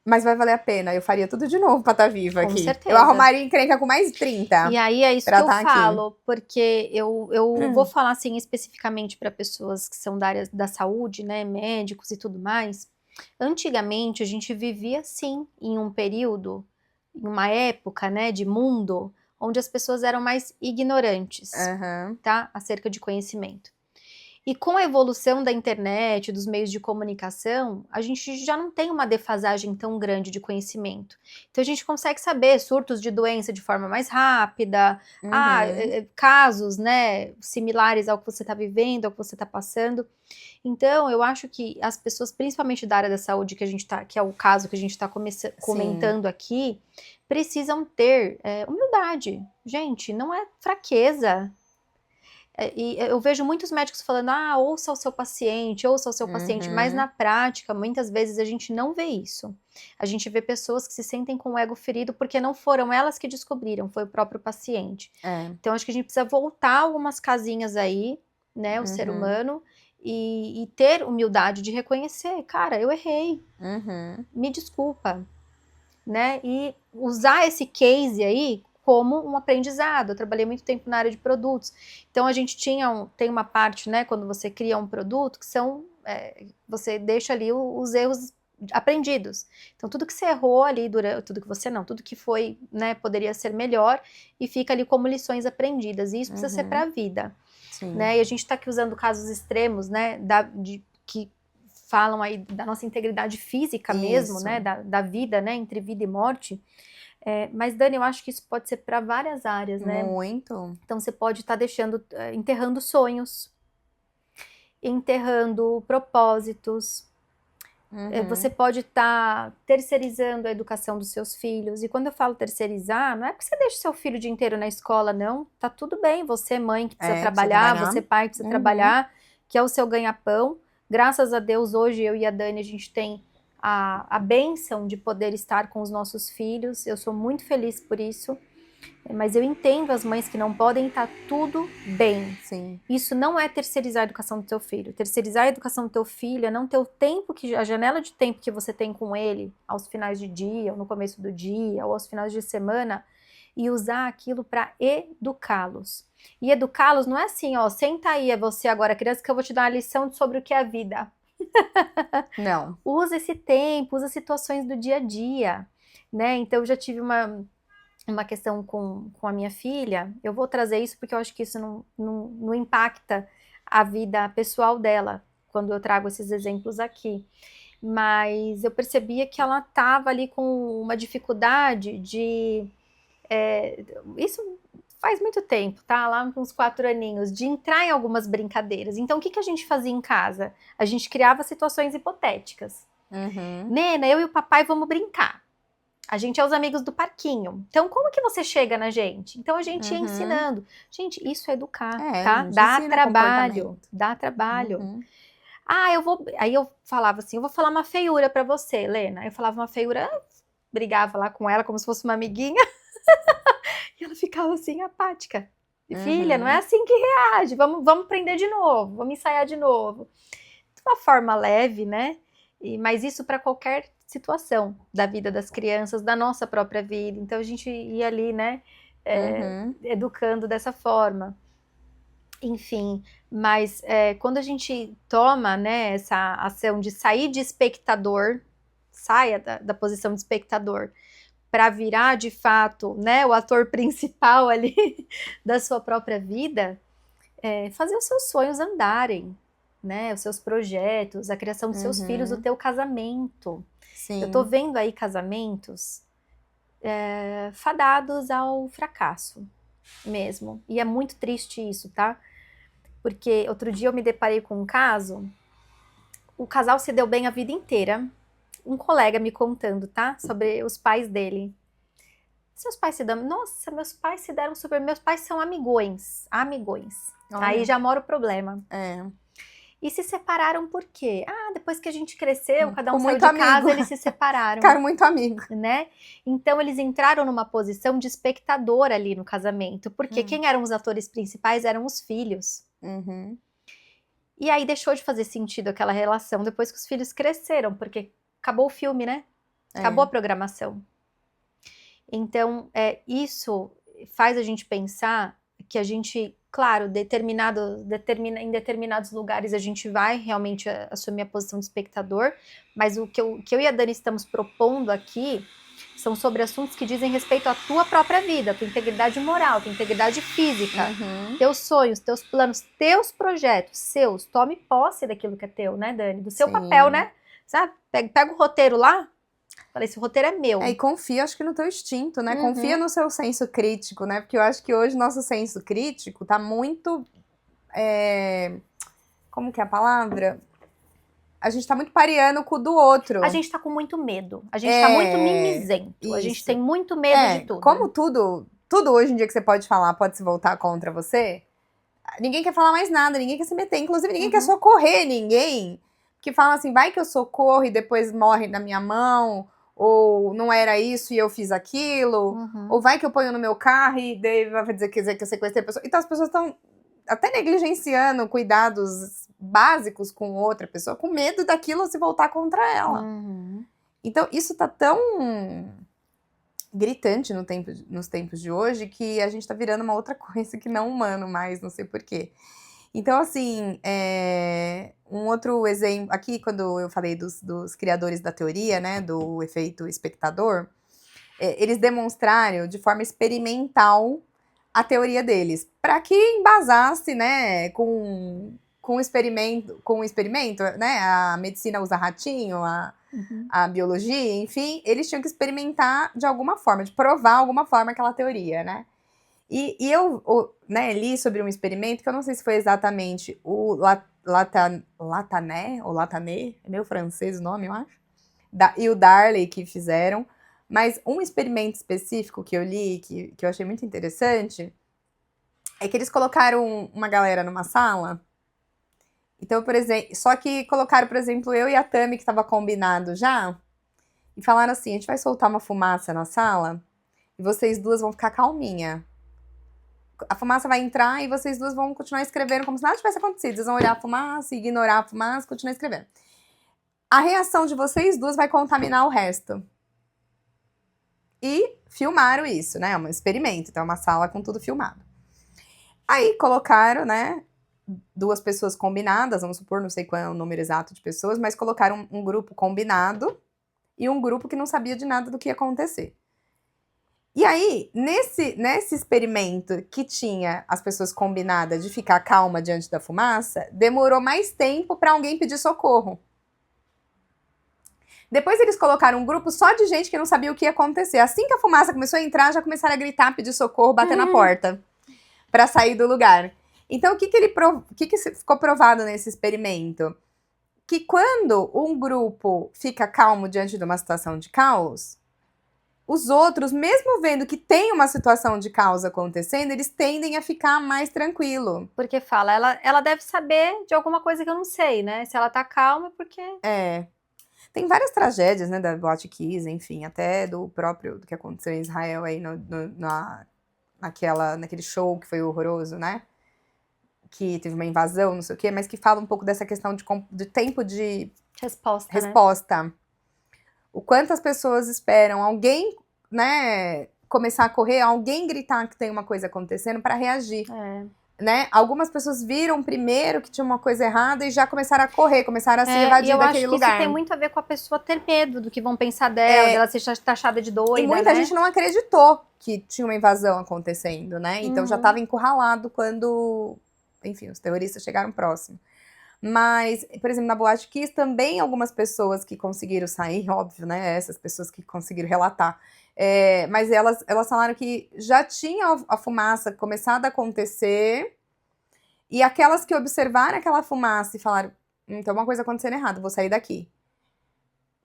Mas vai valer a pena. Eu faria tudo de novo pra estar viva aqui. Com certeza. Eu arrumaria encrenca com mais 30. E aí é isso que eu falo, porque eu vou falar assim especificamente para pessoas que são da área da saúde, né, médicos e tudo mais. Antigamente a gente vivia assim, em um período, em uma época, né, de mundo, onde as pessoas eram mais ignorantes, tá? Acerca de conhecimento. E com a evolução da internet, dos meios de comunicação, a gente já não tem uma defasagem tão grande de conhecimento. Então a gente consegue saber surtos de doença de forma mais rápida, casos, né, similares ao que você está vivendo, ao que você está passando. Então eu acho que as pessoas, principalmente da área da saúde, que é o caso que a gente está comentando aqui, precisam ter humildade. Gente, não é fraqueza. E eu vejo muitos médicos falando, ouça o seu paciente, mas na prática, muitas vezes a gente não vê isso. A gente vê pessoas que se sentem com o ego ferido porque não foram elas que descobriram, foi o próprio paciente. Então acho que a gente precisa voltar algumas casinhas aí, né, o ser humano, e ter humildade de reconhecer, cara, eu errei, me desculpa, né, e usar esse case aí como um aprendizado. Eu trabalhei muito tempo na área de produtos, então a gente tem uma parte, né, quando você cria um produto, que são, você deixa ali os erros aprendidos. Então tudo que você errou ali, tudo que foi, né, poderia ser melhor, e fica ali como lições aprendidas, e isso precisa ser para a vida. Né? E a gente está aqui usando casos extremos, né, que falam aí da nossa integridade física mesmo, né, da vida, né, entre vida e morte. Mas, Dani, eu acho que isso pode ser para várias áreas, né? Muito. Então, você pode estar enterrando sonhos, enterrando propósitos. Você pode estar terceirizando a educação dos seus filhos. E quando eu falo terceirizar, não é porque você deixa o seu filho o dia inteiro na escola, não. Tá tudo bem, você mãe que precisa trabalhar, você pai que precisa trabalhar, que é o seu ganha-pão. Graças a Deus, hoje eu e a Dani, a gente tem a bênção de poder estar com os nossos filhos. Eu sou muito feliz por isso. Mas eu entendo as mães que não podem, estar tudo bem. Sim. Isso não é terceirizar a educação do teu filho. Terceirizar a educação do teu filho é não ter o tempo, a janela de tempo que você tem com ele, aos finais de dia, ou no começo do dia, ou aos finais de semana, e usar aquilo para educá-los. E educá-los não é assim, ó, senta aí, é você agora, criança, que eu vou te dar uma lição sobre o que é a vida. Não. Usa esse tempo, usa situações do dia a dia, né? Então, eu já tive uma questão com a minha filha. Eu vou trazer isso porque eu acho que isso não impacta a vida pessoal dela, quando eu trago esses exemplos aqui. Mas eu percebia que ela estava ali com uma dificuldade isso faz muito tempo, tá? Lá com uns 4 aninhos, de entrar em algumas brincadeiras. Então, o que a gente fazia em casa? A gente criava situações hipotéticas. Nena, eu e o papai vamos brincar. A gente é os amigos do parquinho. Então, como que você chega na gente? Então, a gente ia ensinando. Gente, isso é educar, tá? Dá trabalho. Aí eu falava assim, eu vou falar uma feiura pra você, Helena. Eu falava uma feiura, brigava lá com ela como se fosse uma amiguinha. E ela ficava assim, apática. Filha, não é assim que reage. Vamos aprender de novo, vamos ensaiar de novo. De uma forma leve, né? Mas isso para qualquer situação da vida das crianças, da nossa própria vida. Então a gente ia ali, né, educando dessa forma. Enfim, mas quando a gente toma, né, essa ação de sair de espectador, saia da posição de espectador, para virar de fato, né, o ator principal ali da sua própria vida, fazer os seus sonhos andarem, né, os seus projetos, a criação dos seus filhos, o teu casamento. Sim. Eu tô vendo aí casamentos fadados ao fracasso mesmo. E é muito triste isso, tá? Porque outro dia eu me deparei com um caso, o casal se deu bem a vida inteira. Um colega me contando, tá? Sobre os pais dele. Seus pais se dão... Nossa, meus pais se deram super... Meus pais são amigões. Olha. Aí já mora o problema. É. E se separaram por quê? Depois que a gente cresceu, cada um Com saiu muito de casa, amigo. eles se separaram. Ficaram muito amigos. Né? Então eles entraram numa posição de espectador ali no casamento, porque quem eram os atores principais eram os filhos. E aí deixou de fazer sentido aquela relação depois que os filhos cresceram, porque acabou o filme, né? Acabou a programação. Então, isso faz a gente pensar que a gente, claro, em determinados lugares a gente vai realmente assumir a posição de espectador, mas o que eu e a Dani estamos propondo aqui são sobre assuntos que dizem respeito à tua própria vida, à tua integridade moral, à tua integridade física, teus sonhos, teus planos, teus projetos, seus. Tome posse daquilo que é teu, né, Dani? Do seu papel, né? Sabe? Pega o roteiro lá, falei, esse roteiro é meu. E confia, acho que no teu instinto, né? Confia no seu senso crítico, né? Porque eu acho que hoje nosso senso crítico tá muito... Como que é a palavra? A gente tá muito pareando com o do outro. A gente tá com muito medo. A gente tá muito mimizento. Isso. A gente tem muito medo de tudo. Como tudo hoje em dia que você pode falar pode se voltar contra você, ninguém quer falar mais nada, ninguém quer se meter. Inclusive, ninguém quer socorrer ninguém. Que fala assim, vai que eu socorro e depois morre na minha mão, ou não era isso e eu fiz aquilo, ou vai que eu ponho no meu carro e daí vai dizer que eu sequestrei a pessoa. Então as pessoas estão até negligenciando cuidados básicos com outra pessoa, com medo daquilo se voltar contra ela. Então isso tá tão gritante nos tempos de hoje que a gente tá virando uma outra coisa que não humano mais, não sei porquê. Então, assim, um outro exemplo, aqui quando eu falei dos criadores da teoria, né, do efeito espectador, eles demonstraram de forma experimental a teoria deles, para que embasasse, né, com com o experimento, né? A medicina usa ratinho, a biologia, enfim, eles tinham que experimentar de alguma forma, de provar alguma forma aquela teoria, né? E eu né, li sobre um experimento que eu não sei se foi exatamente o Latané, ou Latané, é meio francês o nome, eu acho, e o Darley que fizeram, mas um experimento específico que eu li, que eu achei muito interessante, é que eles colocaram uma galera numa sala. Então, por exemplo, só que colocaram, por exemplo, eu e a Tami, que estava combinado já, e falaram assim: a gente vai soltar uma fumaça na sala e vocês duas vão ficar calminha. A fumaça vai entrar e vocês duas vão continuar escrevendo como se nada tivesse acontecido. Vocês vão olhar a fumaça, ignorar a fumaça, continuar escrevendo. A reação de vocês duas vai contaminar o resto. E filmaram isso, né? É um experimento, então é uma sala com tudo filmado. Aí colocaram, né? Duas pessoas combinadas, vamos supor, não sei qual é o número exato de pessoas, mas colocaram um grupo combinado e um grupo que não sabia de nada do que ia acontecer. E aí, nesse experimento que tinha as pessoas combinadas de ficar calma diante da fumaça, demorou mais tempo para alguém pedir socorro. Depois eles colocaram um grupo só de gente que não sabia o que ia acontecer. Assim que a fumaça começou a entrar, já começaram a gritar, pedir socorro, bater na porta para sair do lugar. Então, o que ficou provado nesse experimento? Que quando um grupo fica calmo diante de uma situação de caos, os outros, mesmo vendo que tem uma situação de caos acontecendo, eles tendem a ficar mais tranquilo. Porque fala, ela deve saber de alguma coisa que eu não sei, né? Se ela tá calma, é porque... Tem várias tragédias, né, da Boate Kiss, enfim, até do que aconteceu em Israel aí naquele show que foi horroroso, né? Que teve uma invasão, não sei o quê, mas que fala um pouco dessa questão de tempo de resposta. Né? O quanto as pessoas esperam alguém, né, começar a correr, alguém gritar que tem uma coisa acontecendo para reagir. Né? Algumas pessoas viram primeiro que tinha uma coisa errada e já começaram a correr, começaram a se evadir daquele lugar. E eu acho que isso tem muito a ver com a pessoa ter medo do que vão pensar dela ser taxada de doida, e muita gente não acreditou que tinha uma invasão acontecendo, né? Então já estava encurralado quando, enfim, os terroristas chegaram próximo. Mas, por exemplo, na Boate Kiss também algumas pessoas que conseguiram sair, óbvio, né? Essas pessoas que conseguiram relatar. Mas elas falaram que já tinha a fumaça começado a acontecer e aquelas que observaram aquela fumaça e falaram, tem uma coisa acontecendo errado, vou sair daqui.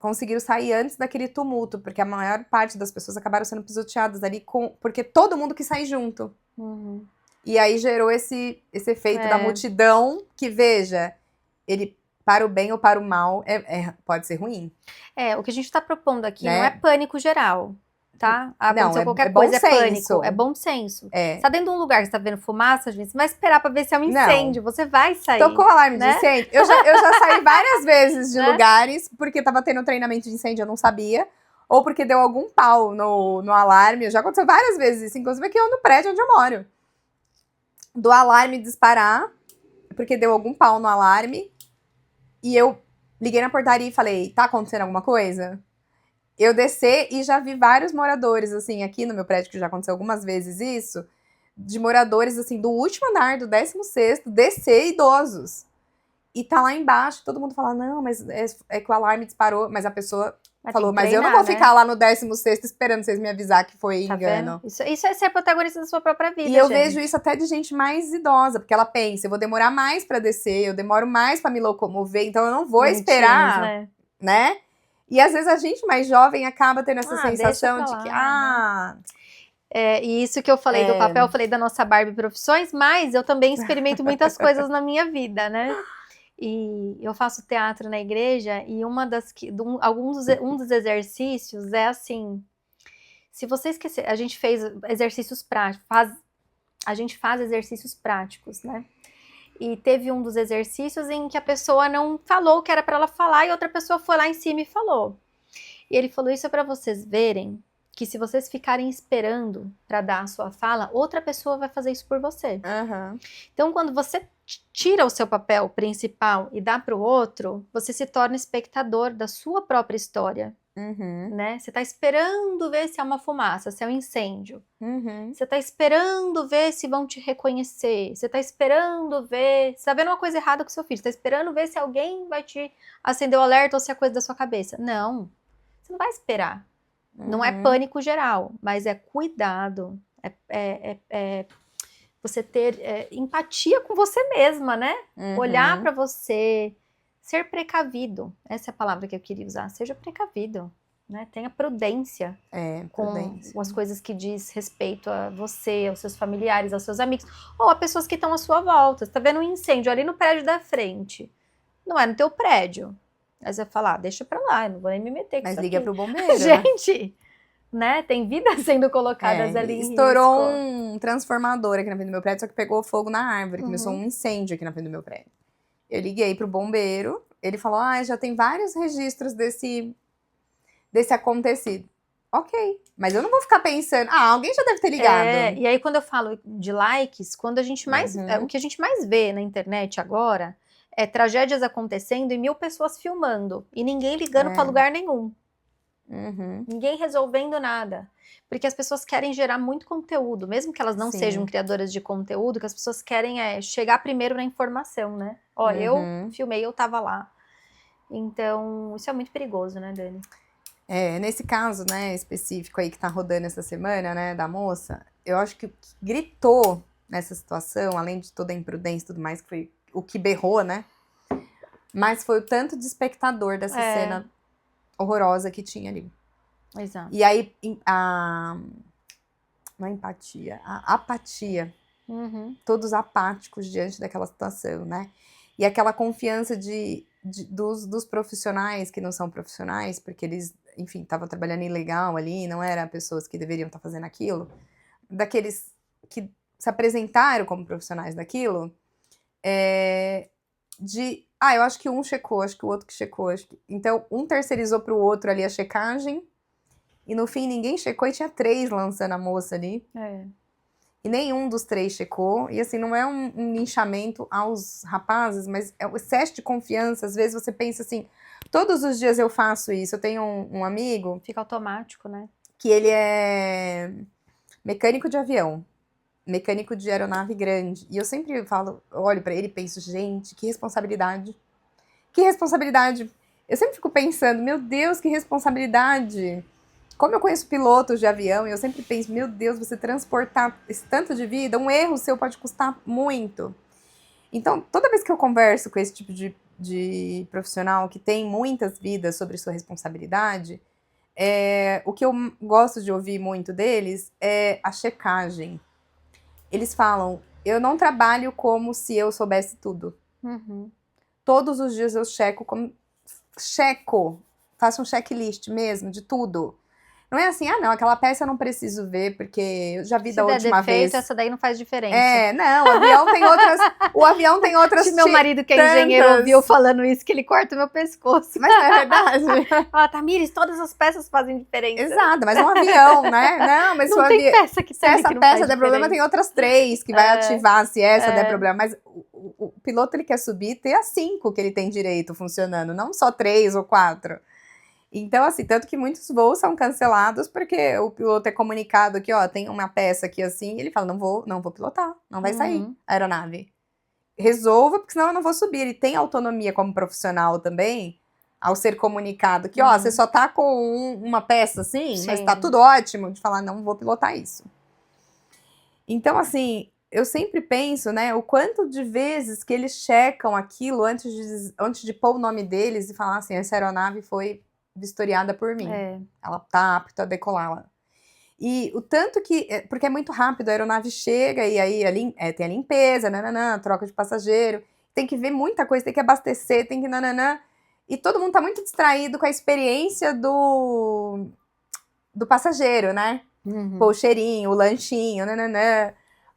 Conseguiram sair antes daquele tumulto, porque a maior parte das pessoas acabaram sendo pisoteadas ali, porque todo mundo quis sair junto. E aí gerou esse efeito da multidão que, veja, ele... para o bem ou para o mal, pode ser ruim. O que a gente está propondo aqui não é pânico geral, tá? Aconteceu qualquer bom coisa, senso. É pânico. É bom senso. Você tá dentro de um lugar que você tá vendo fumaça, gente, você vai esperar pra ver se é um incêndio. Você vai sair. Tocou o alarme de incêndio? Eu já saí várias vezes de lugares, porque tava tendo treinamento de incêndio, eu não sabia. Ou porque deu algum pau no alarme. Já aconteceu várias vezes isso, inclusive aqui no prédio onde eu moro. Do alarme disparar, porque deu algum pau no alarme. E eu liguei na portaria e falei, tá acontecendo alguma coisa? Eu descer e já vi vários moradores, assim, aqui no meu prédio, que já aconteceu algumas vezes isso, de moradores, assim, do último andar, do 16º, descer idosos. E tá lá embaixo, todo mundo fala, não, mas é que o alarme disparou, mas a pessoa falou, mas eu não vou ficar lá no 16º esperando vocês me avisar que foi engano. Isso é ser protagonista da sua própria vida, E eu vejo isso até de gente mais idosa, porque ela pensa, eu vou demorar mais pra descer, eu demoro mais pra me locomover, então eu não vou esperar, né? E às vezes a gente mais jovem acaba tendo essa sensação de que, e isso que eu falei do papel, eu falei da nossa Barbie Profissões, mas eu também experimento muitas coisas na minha vida, né? E eu faço teatro na igreja e um dos exercícios é assim, se você esquecer, a gente fez exercícios práticos, a gente faz exercícios práticos, né? E teve um dos exercícios em que a pessoa não falou o que era para ela falar e outra pessoa foi lá em cima e falou. E ele falou, isso é para vocês verem que se vocês ficarem esperando para dar a sua fala, outra pessoa vai fazer isso por você. Então, quando você tira o seu papel principal e dá para o outro, você se torna espectador da sua própria história. né? Você tá esperando ver se é uma fumaça, se é um incêndio. Uhum. Você tá esperando ver se vão te reconhecer. Você tá esperando ver... Você tá vendo uma coisa errada com seu filho. Você tá esperando ver se alguém vai te acender o alerta ou se é coisa da sua cabeça. Não. Você não vai esperar. Não é pânico geral, mas é cuidado. É você ter empatia com você mesma, né? Olhar pra você, ser precavido. Essa é a palavra que eu queria usar. Seja precavido, né? Tenha prudência com as coisas que diz respeito a você, aos seus familiares, aos seus amigos, ou a pessoas que estão à sua volta. Você tá vendo um incêndio ali no prédio da frente. Não é no teu prédio. Aí você vai falar, deixa pra lá, eu não vou nem me meter com Mas isso liga aqui. pro bombeiro, Gente, né? Tem vidas sendo colocadas ali em estourou risco. um transformador aqui na frente do meu prédio, só que pegou fogo na árvore, começou um incêndio aqui na frente do meu prédio. Eu liguei pro bombeiro, ele falou, já tem vários registros desse acontecido. Ok, mas eu não vou ficar pensando, alguém já deve ter ligado. E aí quando eu falo de likes, quando a gente mais, o que a gente mais vê na internet agora é tragédias acontecendo e 1000 pessoas filmando e ninguém ligando pra lugar nenhum. Ninguém resolvendo nada. Porque as pessoas querem gerar muito conteúdo, mesmo que elas não sejam criadoras de conteúdo, que as pessoas querem chegar primeiro na informação, né? Eu filmei, eu tava lá. Então, isso é muito perigoso, né, Dani? Nesse caso, né, específico aí que tá rodando essa semana, né, da moça, eu acho que o que gritou nessa situação, além de toda a imprudência e tudo mais, que foi o que berrou, né? Mas foi o tanto de espectador dessa cena horrorosa que tinha ali. Exato. E aí, não é empatia, a apatia. Todos apáticos diante daquela situação, né? E aquela confiança dos profissionais que não são profissionais, porque eles, enfim, estavam trabalhando ilegal ali, não eram pessoas que deveriam estar fazendo aquilo, daqueles que se apresentaram como profissionais daquilo, eu acho que um checou, acho que o outro que checou. Então, um terceirizou pro outro ali a checagem, e no fim ninguém checou e tinha 3 lançando a moça ali. E nenhum dos 3 checou. E assim, não é um linchamento aos rapazes, mas é o excesso de confiança. Às vezes você pensa assim, todos os dias eu faço isso. Eu tenho um amigo... Fica automático, né? Que ele é mecânico de avião. Mecânico de aeronave grande. E eu sempre olho pra ele e penso, gente, que responsabilidade. Que responsabilidade. Eu sempre fico pensando, meu Deus, que responsabilidade. Como eu conheço pilotos de avião, e eu sempre penso, meu Deus, você transportar esse tanto de vida, um erro seu pode custar muito. Então, toda vez que eu converso com esse tipo de profissional que tem muitas vidas sobre sua responsabilidade, o que eu gosto de ouvir muito deles é a checagem. Eles falam, eu não trabalho como se eu soubesse tudo. Todos os dias eu faço um checklist mesmo de tudo. Não é assim, não, aquela peça eu não preciso ver, porque eu já vi da última vez. Essa daí não faz diferença. Não, o avião tem outras... Se meu marido que é engenheiro ouviu falando isso, que ele corta o meu pescoço. Mas não é verdade? Tamires, todas as peças fazem diferença. Exato, mas um avião, né? Não, mas não tem peça que se essa peça der problema, tem outras 3 que vai ativar se essa der problema. Mas o piloto, ele quer subir e ter as 5 que ele tem direito funcionando, não só 3 ou 4. Então, assim, tanto que muitos voos são cancelados porque o piloto é comunicado que, tem uma peça aqui assim, e ele fala, não vou pilotar, não vai sair a aeronave. Resolva, porque senão eu não vou subir. Ele tem autonomia como profissional também, ao ser comunicado que, você só tá com uma peça assim, mas tá tudo ótimo, de falar, não vou pilotar isso. Então, assim, eu sempre penso, né, o quanto de vezes que eles checam aquilo antes de pôr o nome deles e falar assim, essa aeronave foi vistoriada por mim. Ela tá apta a decolar. E o tanto que... Porque é muito rápido, a aeronave chega e aí tem a limpeza, troca de passageiro. Tem que ver muita coisa, tem que abastecer, tem que E todo mundo tá muito distraído com a experiência do passageiro, né? Pô, o cheirinho, o lanchinho,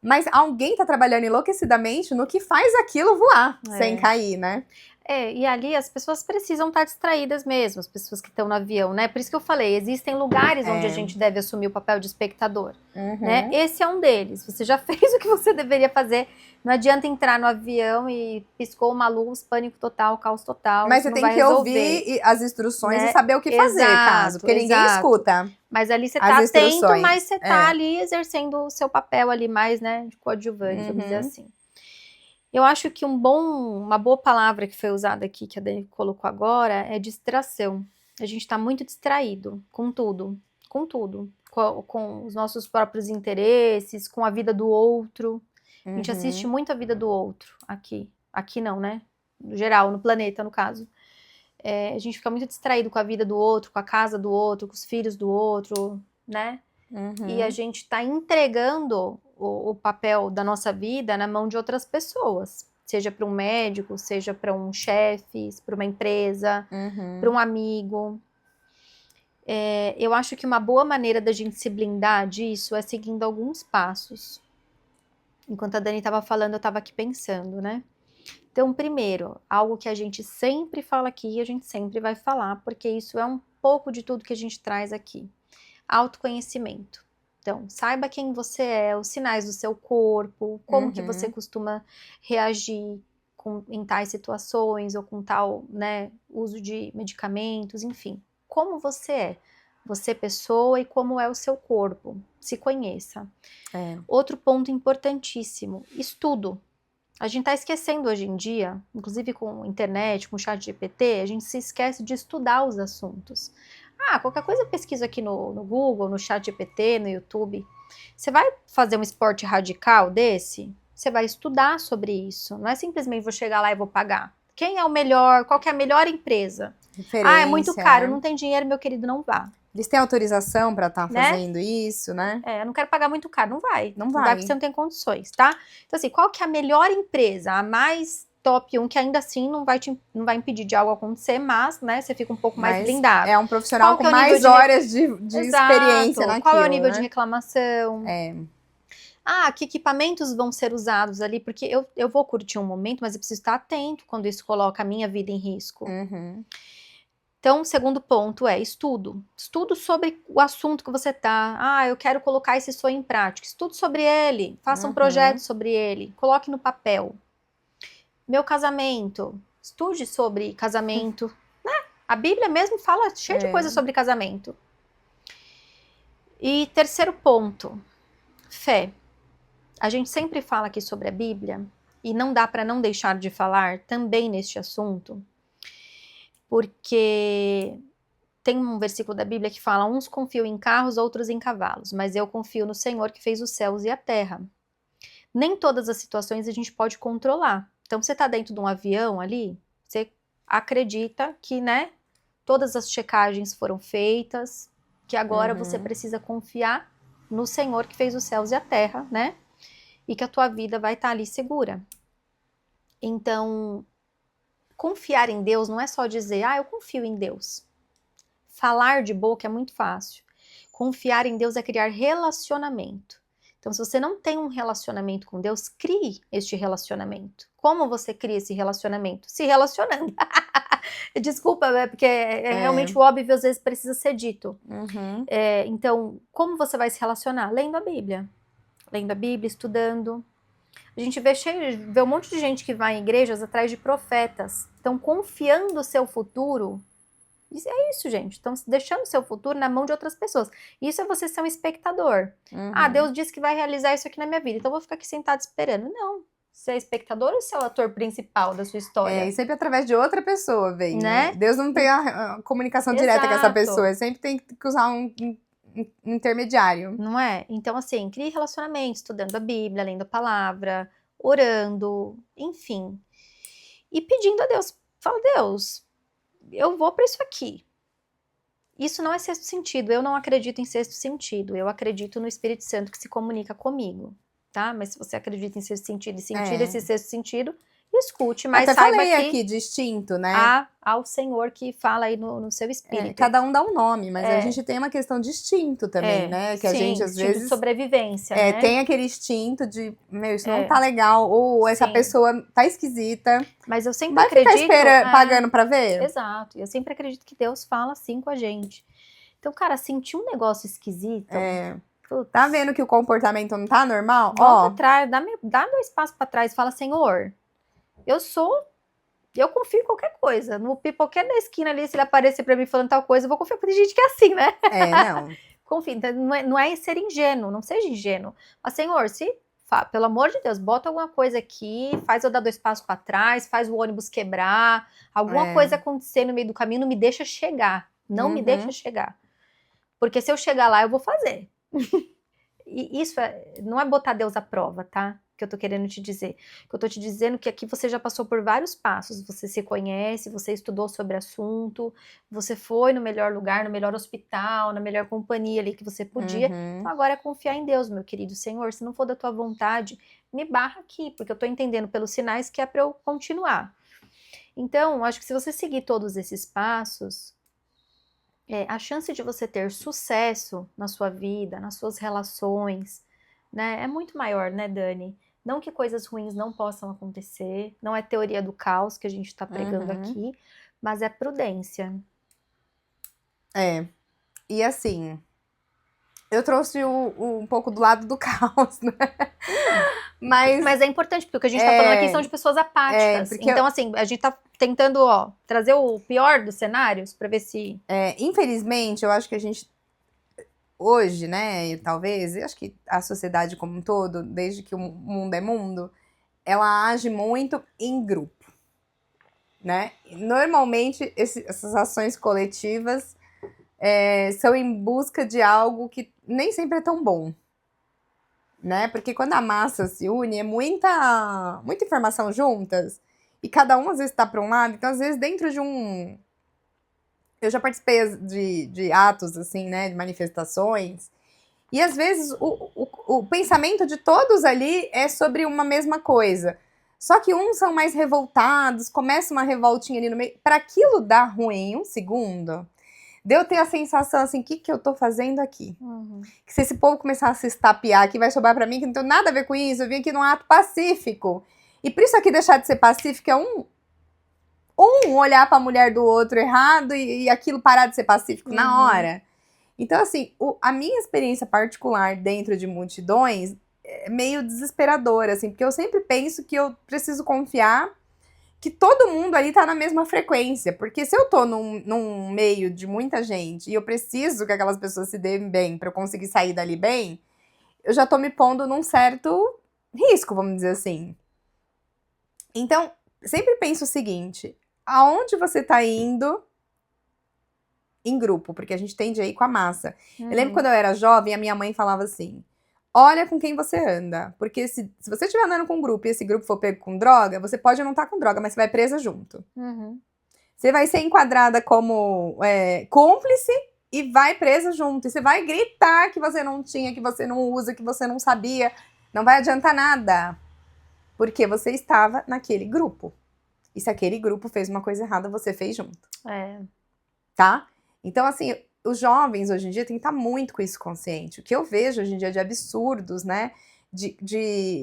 Mas alguém tá trabalhando enlouquecidamente no que faz aquilo voar, sem cair, né? E ali as pessoas precisam estar distraídas mesmo, as pessoas que estão no avião, né? Por isso que eu falei, existem lugares onde a gente deve assumir o papel de espectador, né? Esse é um deles. Você já fez o que você deveria fazer. Não adianta entrar no avião e piscou uma luz, pânico total, caos total. Mas você tem que ouvir as instruções, né? E saber o que fazer, caso, porque ninguém escuta. Mas ali você tá atento, mas você tá ali exercendo o seu papel ali mais, né, de coadjuvante, vamos dizer assim. Eu acho que uma boa palavra que foi usada aqui, que a Dani colocou agora, é distração. A gente tá muito distraído com tudo, com os nossos próprios interesses, com a vida do outro. A gente assiste muito a vida do outro aqui. Aqui não, né? No geral, no planeta, no caso. A gente fica muito distraído com a vida do outro, com a casa do outro, com os filhos do outro, né? E a gente tá entregando o papel da nossa vida na mão de outras pessoas. Seja para um médico, seja para um chefe, para uma empresa, para um amigo. Eu acho que uma boa maneira da gente se blindar disso é seguindo alguns passos. Enquanto a Dani estava falando, eu estava aqui pensando, né? Então, primeiro, algo que a gente sempre fala aqui e a gente sempre vai falar, porque isso é um pouco de tudo que a gente traz aqui. Autoconhecimento. Então, saiba quem você é, os sinais do seu corpo, como que você costuma reagir em tais situações ou com tal, né, uso de medicamentos, enfim. Como você é. Você pessoa e como é o seu corpo. Se conheça. Outro ponto importantíssimo, estudo. A gente tá esquecendo hoje em dia, inclusive com internet, com chat GPT, a gente se esquece de estudar os assuntos. Qualquer coisa eu pesquiso aqui no Google, no chat GPT, no YouTube. Você vai fazer um esporte radical desse? Você vai estudar sobre isso. Não é simplesmente vou chegar lá e vou pagar. Quem é o melhor? Qual que é a melhor empresa? É muito caro, não tem dinheiro, meu querido, não vá. Eles têm autorização para estar fazendo isso, né? Eu não quero pagar muito caro, não vai. Não vai porque você não tem condições, tá? Então assim, qual que é a melhor empresa? A mais top 1, que ainda assim não vai impedir de algo acontecer, mas, né, você fica um pouco mais blindado. É um profissional com mais horas de experiência naquilo, qual é o nível de reclamação? Que equipamentos vão ser usados ali? Porque eu vou curtir um momento, mas eu preciso estar atento quando isso coloca a minha vida em risco. Então, o segundo ponto é estudo. Estudo sobre o assunto que você tá. Eu quero colocar esse sonho em prática. Estudo sobre ele. Faça um projeto sobre ele. Coloque no papel. Meu casamento. Estude sobre casamento. Né? A Bíblia mesmo fala cheio de coisa sobre casamento. E terceiro ponto. Fé. A gente sempre fala aqui sobre a Bíblia. E não dá para não deixar de falar também neste assunto. Porque tem um versículo da Bíblia que fala: uns confiam em carros, outros em cavalos, mas eu confio no Senhor que fez os céus e a terra. Nem todas as situações a gente pode controlar. Então, você está dentro de um avião ali, você acredita que, né, todas as checagens foram feitas, que agora você precisa confiar no Senhor que fez os céus e a terra, né? E que a tua vida vai estar ali segura. Então, confiar em Deus não é só dizer, eu confio em Deus. Falar de boca é muito fácil. Confiar em Deus é criar relacionamento. Então, se você não tem um relacionamento com Deus, crie este relacionamento. Como você cria esse relacionamento? Se relacionando. Desculpa, porque realmente o óbvio às vezes precisa ser dito. Então, como você vai se relacionar? Lendo a Bíblia. Lendo a Bíblia, estudando. A gente vê um monte de gente que vai em igrejas atrás de profetas. Estão confiando o seu futuro. É isso, gente. Estão deixando o seu futuro na mão de outras pessoas. Isso é você ser um espectador. Deus disse que vai realizar isso aqui na minha vida, então eu vou ficar aqui sentado esperando. Não. Você é espectador ou você é o ator principal da sua história? E sempre através de outra pessoa, vem, né? Deus não tem a comunicação direta com essa pessoa. Sempre tem que usar um intermediário. Não é? Então, assim, crie relacionamento, estudando a Bíblia, lendo a palavra, orando, enfim. E pedindo a Deus. Fala, Deus, eu vou para isso aqui. Isso não é sexto sentido. Eu não acredito em sexto sentido. Eu acredito no Espírito Santo que se comunica comigo, tá? Mas se você acredita em sexto sentido e sentir esse sexto sentido, escute, mas Até saiba falei que aqui de instinto, né? há o Senhor que fala aí no seu espírito. Cada um dá um nome, mas a gente tem uma questão de instinto também, né? Que a gente, às instinto de vezes, sobrevivência, né? tem aquele instinto de, meu, isso não tá legal, ou essa Sim. pessoa tá esquisita. Mas eu sempre Vai acredito... ficar pagando pra ver? Exato. Eu sempre acredito que Deus fala assim com a gente. Então, cara, sentir um negócio esquisito... Putz, tá vendo que o comportamento não tá normal? volta atrás, dá 2 passos pra trás e fala, Senhor, eu confio em qualquer coisa. No pipoqueiro da esquina ali, se ele aparecer pra mim falando tal coisa, eu vou confiar, porque tem gente que é assim, né? Não. Confia, então não é ser ingênuo, não seja ingênuo. Mas, Senhor, pelo amor de Deus, bota alguma coisa aqui, faz eu dar 2 passos pra trás, faz o ônibus quebrar, alguma coisa acontecer no meio do caminho, não me deixa chegar. Não me deixa chegar. Porque se eu chegar lá, eu vou fazer. E isso não é botar Deus à prova, tá? Que eu tô querendo te dizer. Que eu tô te dizendo que aqui você já passou por vários passos. Você se conhece, você estudou sobre assunto, você foi no melhor lugar, no melhor hospital, na melhor companhia ali que você podia. Então agora é confiar em Deus, meu querido Senhor. Se não for da tua vontade, me barra aqui, porque eu tô entendendo pelos sinais que é pra eu continuar. Então, acho que se você seguir todos esses passos, a chance de você ter sucesso na sua vida, nas suas relações, né, é muito maior, né, Dani? Não que coisas ruins não possam acontecer, não é teoria do caos que a gente está pregando aqui, mas é prudência. E assim, eu trouxe um pouco do lado do caos, né? Mas é importante, porque o que a gente tá falando aqui são de pessoas apáticas. Então, assim, a gente tá tentando, trazer o pior dos cenários para ver se... infelizmente, eu acho que a gente, hoje, né, e talvez, eu acho que a sociedade como um todo, desde que o mundo é mundo, ela age muito em grupo, né? Normalmente, essas ações coletivas são em busca de algo que nem sempre é tão bom, né? Porque quando a massa se une, é muita informação juntas, e cada um às vezes está para um lado, então às vezes dentro de um... Eu já participei de atos, assim, né, de manifestações, e às vezes o pensamento de todos ali é sobre uma mesma coisa. Só que uns são mais revoltados, começa uma revoltinha ali no meio. Para aquilo dar ruim, um segundo, de eu ter a sensação assim, o que eu tô fazendo aqui? Que se esse povo começar a se estapear aqui, vai sobrar para mim, que não tem nada a ver com isso, eu vim aqui num ato pacífico. E por isso aqui deixar de ser pacífico é um olhar para a mulher do outro errado e aquilo parar de ser pacífico na hora. Então, assim, a minha experiência particular dentro de multidões é meio desesperadora, assim, porque eu sempre penso que eu preciso confiar que todo mundo ali tá na mesma frequência, porque se eu tô num meio de muita gente e eu preciso que aquelas pessoas se deem bem pra eu conseguir sair dali bem, eu já tô me pondo num certo risco, vamos dizer assim. Então, sempre penso o seguinte, aonde você tá indo em grupo? Porque a gente tende a ir com a massa. Eu lembro quando eu era jovem, a minha mãe falava assim, olha com quem você anda, porque se você estiver andando com um grupo e esse grupo for pego com droga, você pode não estar com droga, mas você vai presa junto. Você vai ser enquadrada como cúmplice e vai presa junto. E você vai gritar que você não tinha, que você não usa, que você não sabia. Não vai adiantar nada, porque você estava naquele grupo. E se aquele grupo fez uma coisa errada, você fez junto. Tá? Então, assim, os jovens hoje em dia têm que estar muito com isso consciente. O que eu vejo hoje em dia de absurdos, né?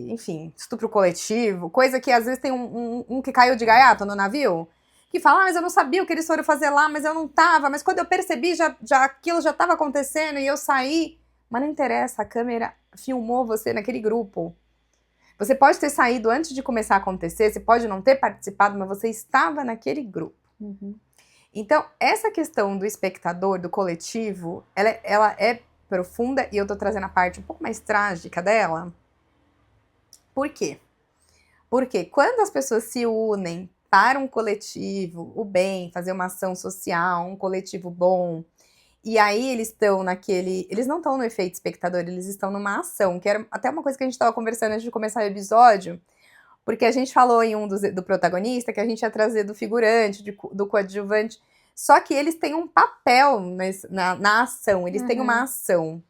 Enfim, estupro coletivo, coisa que às vezes tem um que caiu de gaiato no navio, que fala, mas eu não sabia o que eles foram fazer lá, mas eu não tava, mas quando eu percebi, aquilo já tava acontecendo e eu saí. Mas não interessa, a câmera filmou você naquele grupo. Você pode ter saído antes de começar a acontecer, você pode não ter participado, mas você estava naquele grupo. Então, essa questão do espectador, do coletivo, ela é profunda e eu tô trazendo a parte um pouco mais trágica dela. Por quê? Porque quando as pessoas se unem para um coletivo, o bem, fazer uma ação social, um coletivo bom, e aí eles estão eles não estão no efeito espectador, eles estão numa ação, que era até uma coisa que a gente estava conversando antes de começar o episódio, porque a gente falou em do protagonista que a gente ia trazer do figurante, do coadjuvante, só que eles têm um papel na ação, eles têm uma ação.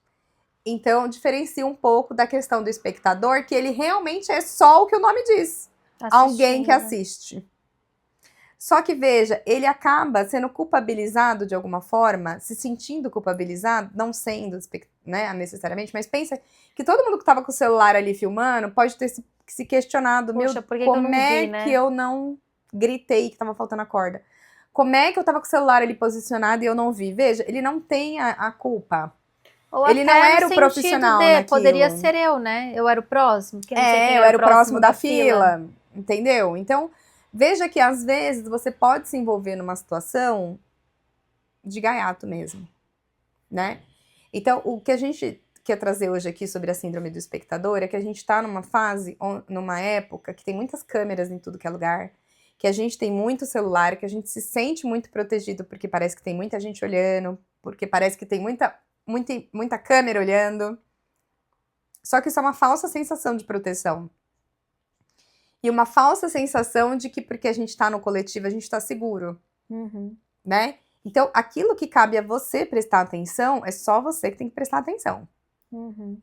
Então, diferencia um pouco da questão do espectador, que ele realmente é só o que o nome diz. alguém que Assistindo. assiste. Só que, veja, ele acaba sendo culpabilizado de alguma forma, se sentindo culpabilizado, não sendo, né, necessariamente, mas pensa que todo mundo que estava com o celular ali filmando pode ter se questionado, Poxa, por que que eu como não é vi, né? que eu não gritei que estava faltando a corda? Como é que eu estava com o celular ali posicionado e eu não vi? Veja, ele não tem a culpa. Ou Ele até não no era o sentido profissional de, poderia naquilo. ser eu, né? Eu era o próximo, porque não sei quem Eu era o era o próximo da fila. fila, entendeu? Então, veja que às vezes você pode se envolver numa situação de gaiato mesmo, né? Então, o que a gente quer trazer hoje aqui sobre a síndrome do espectador é que a gente tá numa fase, numa época que tem muitas câmeras em tudo que é lugar, que a gente tem muito celular, que a gente se sente muito protegido porque parece que tem muita gente olhando, porque parece que tem muita câmera olhando. Só que isso é uma falsa sensação de proteção. E uma falsa sensação de que porque a gente tá no coletivo, a gente tá seguro, né? Então, aquilo que cabe a você prestar atenção, é só você que tem que prestar atenção.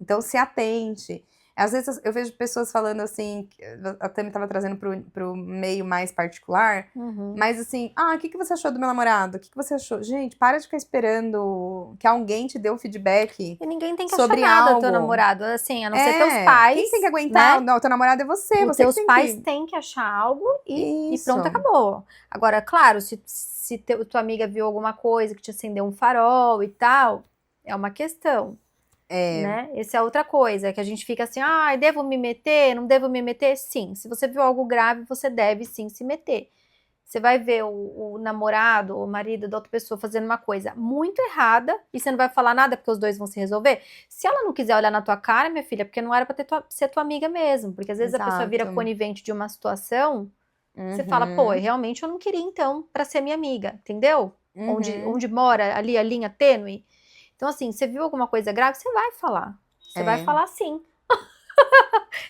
Então, se atente. Às vezes eu vejo pessoas falando assim, a Tami estava trazendo pro meio mais particular, mas assim, o que você achou do meu namorado? O que você achou? Gente, para de ficar esperando que alguém te dê um feedback E ninguém tem que achar sobre nada do algo. teu namorado, assim, a não ser teus pais. Quem tem que aguentar? Né? Não, teu namorado é você, Os você que teus tem pais que... têm que achar algo e Isso. pronto, acabou. Agora, claro, se tua amiga viu alguma coisa que te acendeu um farol e tal, é uma questão. Né? Essa é outra coisa, que a gente fica assim, devo me meter? Não devo me meter? Sim, se você viu algo grave, você deve sim se meter. Você vai ver o namorado, o marido da outra pessoa fazendo uma coisa muito errada e você não vai falar nada porque os dois vão se resolver. Se ela não quiser olhar na tua cara, minha filha, porque não era pra ser tua amiga mesmo. Porque às vezes a pessoa vira conivente de uma situação, você fala, pô, realmente eu não queria então pra ser minha amiga, entendeu? Onde mora ali a linha tênue. Então, assim, você viu alguma coisa grave, você vai falar. Você vai falar sim.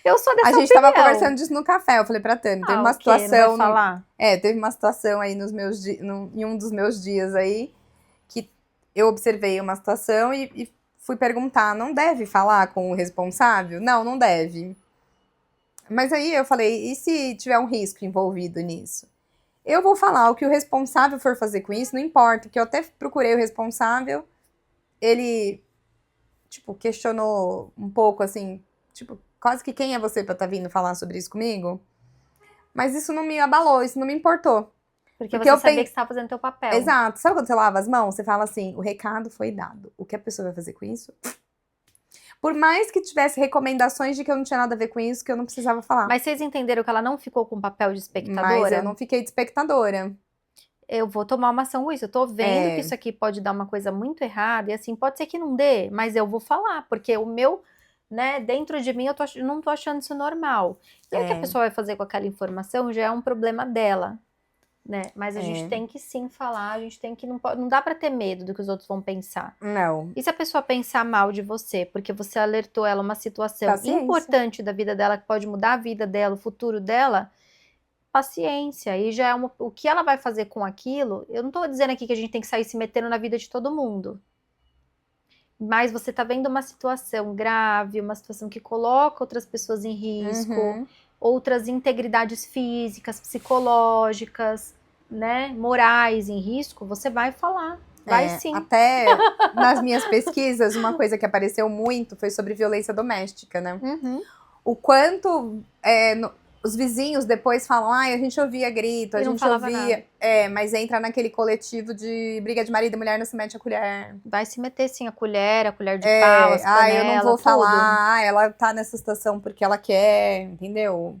Eu sou dessa opinião. A gente tava conversando disso no café, eu falei pra Tami, teve uma situação... Não vai falar? Teve uma situação aí em um dos meus dias aí, que eu observei uma situação e fui perguntar, não deve falar com o responsável? Não, não deve. Mas aí eu falei, e se tiver um risco envolvido nisso? Eu vou falar, o que o responsável for fazer com isso, não importa, porque eu até procurei o responsável, ele, tipo, questionou um pouco, assim, tipo, quase que quem é você pra estar vindo falar sobre isso comigo? Mas isso não me abalou, isso não me importou. Porque você sabia que você estava fazendo teu papel. Exato. Sabe quando você lava as mãos? Você fala assim, o recado foi dado. O que a pessoa vai fazer com isso? Por mais que tivesse recomendações de que eu não tinha nada a ver com isso, que eu não precisava falar. Mas vocês entenderam que ela não ficou com papel de espectadora? Mas eu não fiquei de espectadora. Eu vou tomar uma ação com isso. Eu tô vendo que isso aqui pode dar uma coisa muito errada. E assim, pode ser que não dê, mas eu vou falar. Porque o meu, né, dentro de mim, eu não tô achando isso normal. E o que a pessoa vai fazer com aquela informação já é um problema dela. Né? Mas a gente tem que sim falar, a gente tem que não dá pra ter medo do que os outros vão pensar. Não. E se a pessoa pensar mal de você, porque você alertou ela uma situação importante da vida dela, que pode mudar a vida dela, o futuro dela, paciência. E já é o que ela vai fazer com aquilo, eu não tô dizendo aqui que a gente tem que sair se metendo na vida de todo mundo. Mas você tá vendo uma situação grave, uma situação que coloca outras pessoas em risco, outras integridades físicas, psicológicas, né, morais em risco, você vai falar. Vai sim. Até nas minhas pesquisas, uma coisa que apareceu muito foi sobre violência doméstica, né? O quanto os vizinhos depois falam, a gente ouvia grito, a gente ouvia... mas entra naquele coletivo de briga de marido e mulher, não se mete a colher. Vai se meter sim, a colher de pau, as panelas, eu não vou tudo. falar, ela tá nessa situação porque ela quer, entendeu?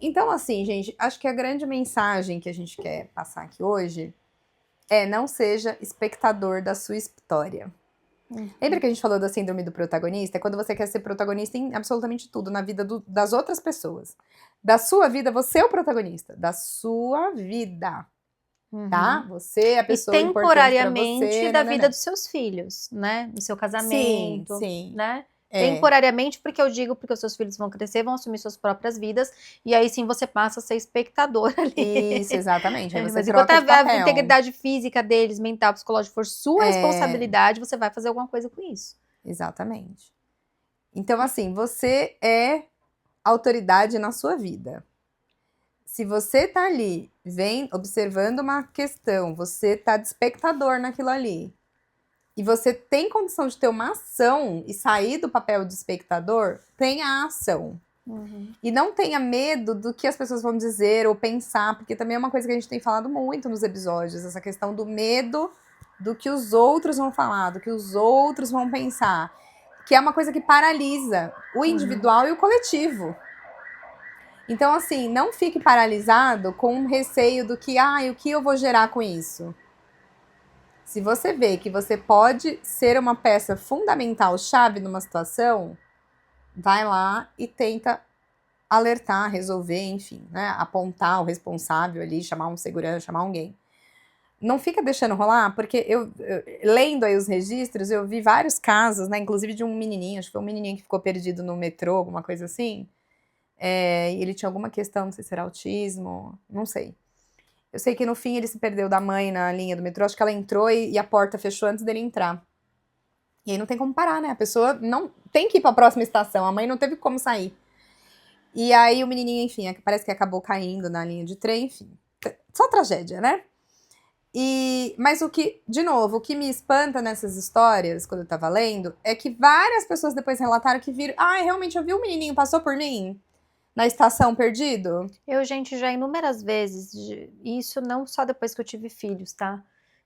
Então, assim, gente, acho que a grande mensagem que a gente quer passar aqui hoje é não seja espectador da sua história. Lembra que a gente falou da síndrome do protagonista? É quando você quer ser protagonista em absolutamente tudo, na vida das outras pessoas. Da sua vida, você é o protagonista. Da sua vida. Tá? Você é a pessoa importante pra você. E temporariamente da vida dos seus filhos, né? Do seu casamento, sim. né? Temporariamente, porque eu digo, porque os seus filhos vão crescer, vão assumir suas próprias vidas, e aí sim você passa a ser espectador ali. Isso, exatamente. Aí você mas troca enquanto de papel. a integridade física deles, mental, psicológica for sua responsabilidade, você vai fazer alguma coisa com isso. Exatamente. Então, assim, você é autoridade na sua vida. se você tá ali, observando uma questão, você tá de espectador naquilo ali, e você tem condição de ter uma ação e sair do papel de espectador, tenha a ação. E não tenha medo do que as pessoas vão dizer ou pensar, porque também é uma coisa que a gente tem falado muito nos episódios, essa questão do medo do que os outros vão falar, do que os outros vão pensar, que é uma coisa que paralisa o individual e o coletivo. Então, assim, não fique paralisado com receio do que, o que eu vou gerar com isso? Se você vê que você pode ser uma peça fundamental, chave numa situação, vai lá e tenta alertar, resolver, enfim, né? Apontar o responsável ali, chamar um segurança, chamar alguém. Não fica deixando rolar, porque eu lendo aí os registros, eu vi vários casos, né? Inclusive de um menininho, acho que foi um menininho que ficou perdido no metrô, alguma coisa assim. E ele tinha alguma questão, não sei se era autismo, não sei. Eu sei que no fim ele se perdeu da mãe na linha do metrô, acho que ela entrou e a porta fechou antes dele entrar. E aí não tem como parar, né? A pessoa não tem que ir pra próxima estação, a mãe não teve como sair. E aí o menininho, enfim, parece que acabou caindo na linha de trem, enfim. Só tragédia, né? Mas o que me espanta nessas histórias, quando eu tava lendo, é que várias pessoas depois relataram que viram, realmente eu vi o menininho, passou por mim, na estação perdido. Eu, gente, já inúmeras vezes, isso não só depois que eu tive filhos, tá?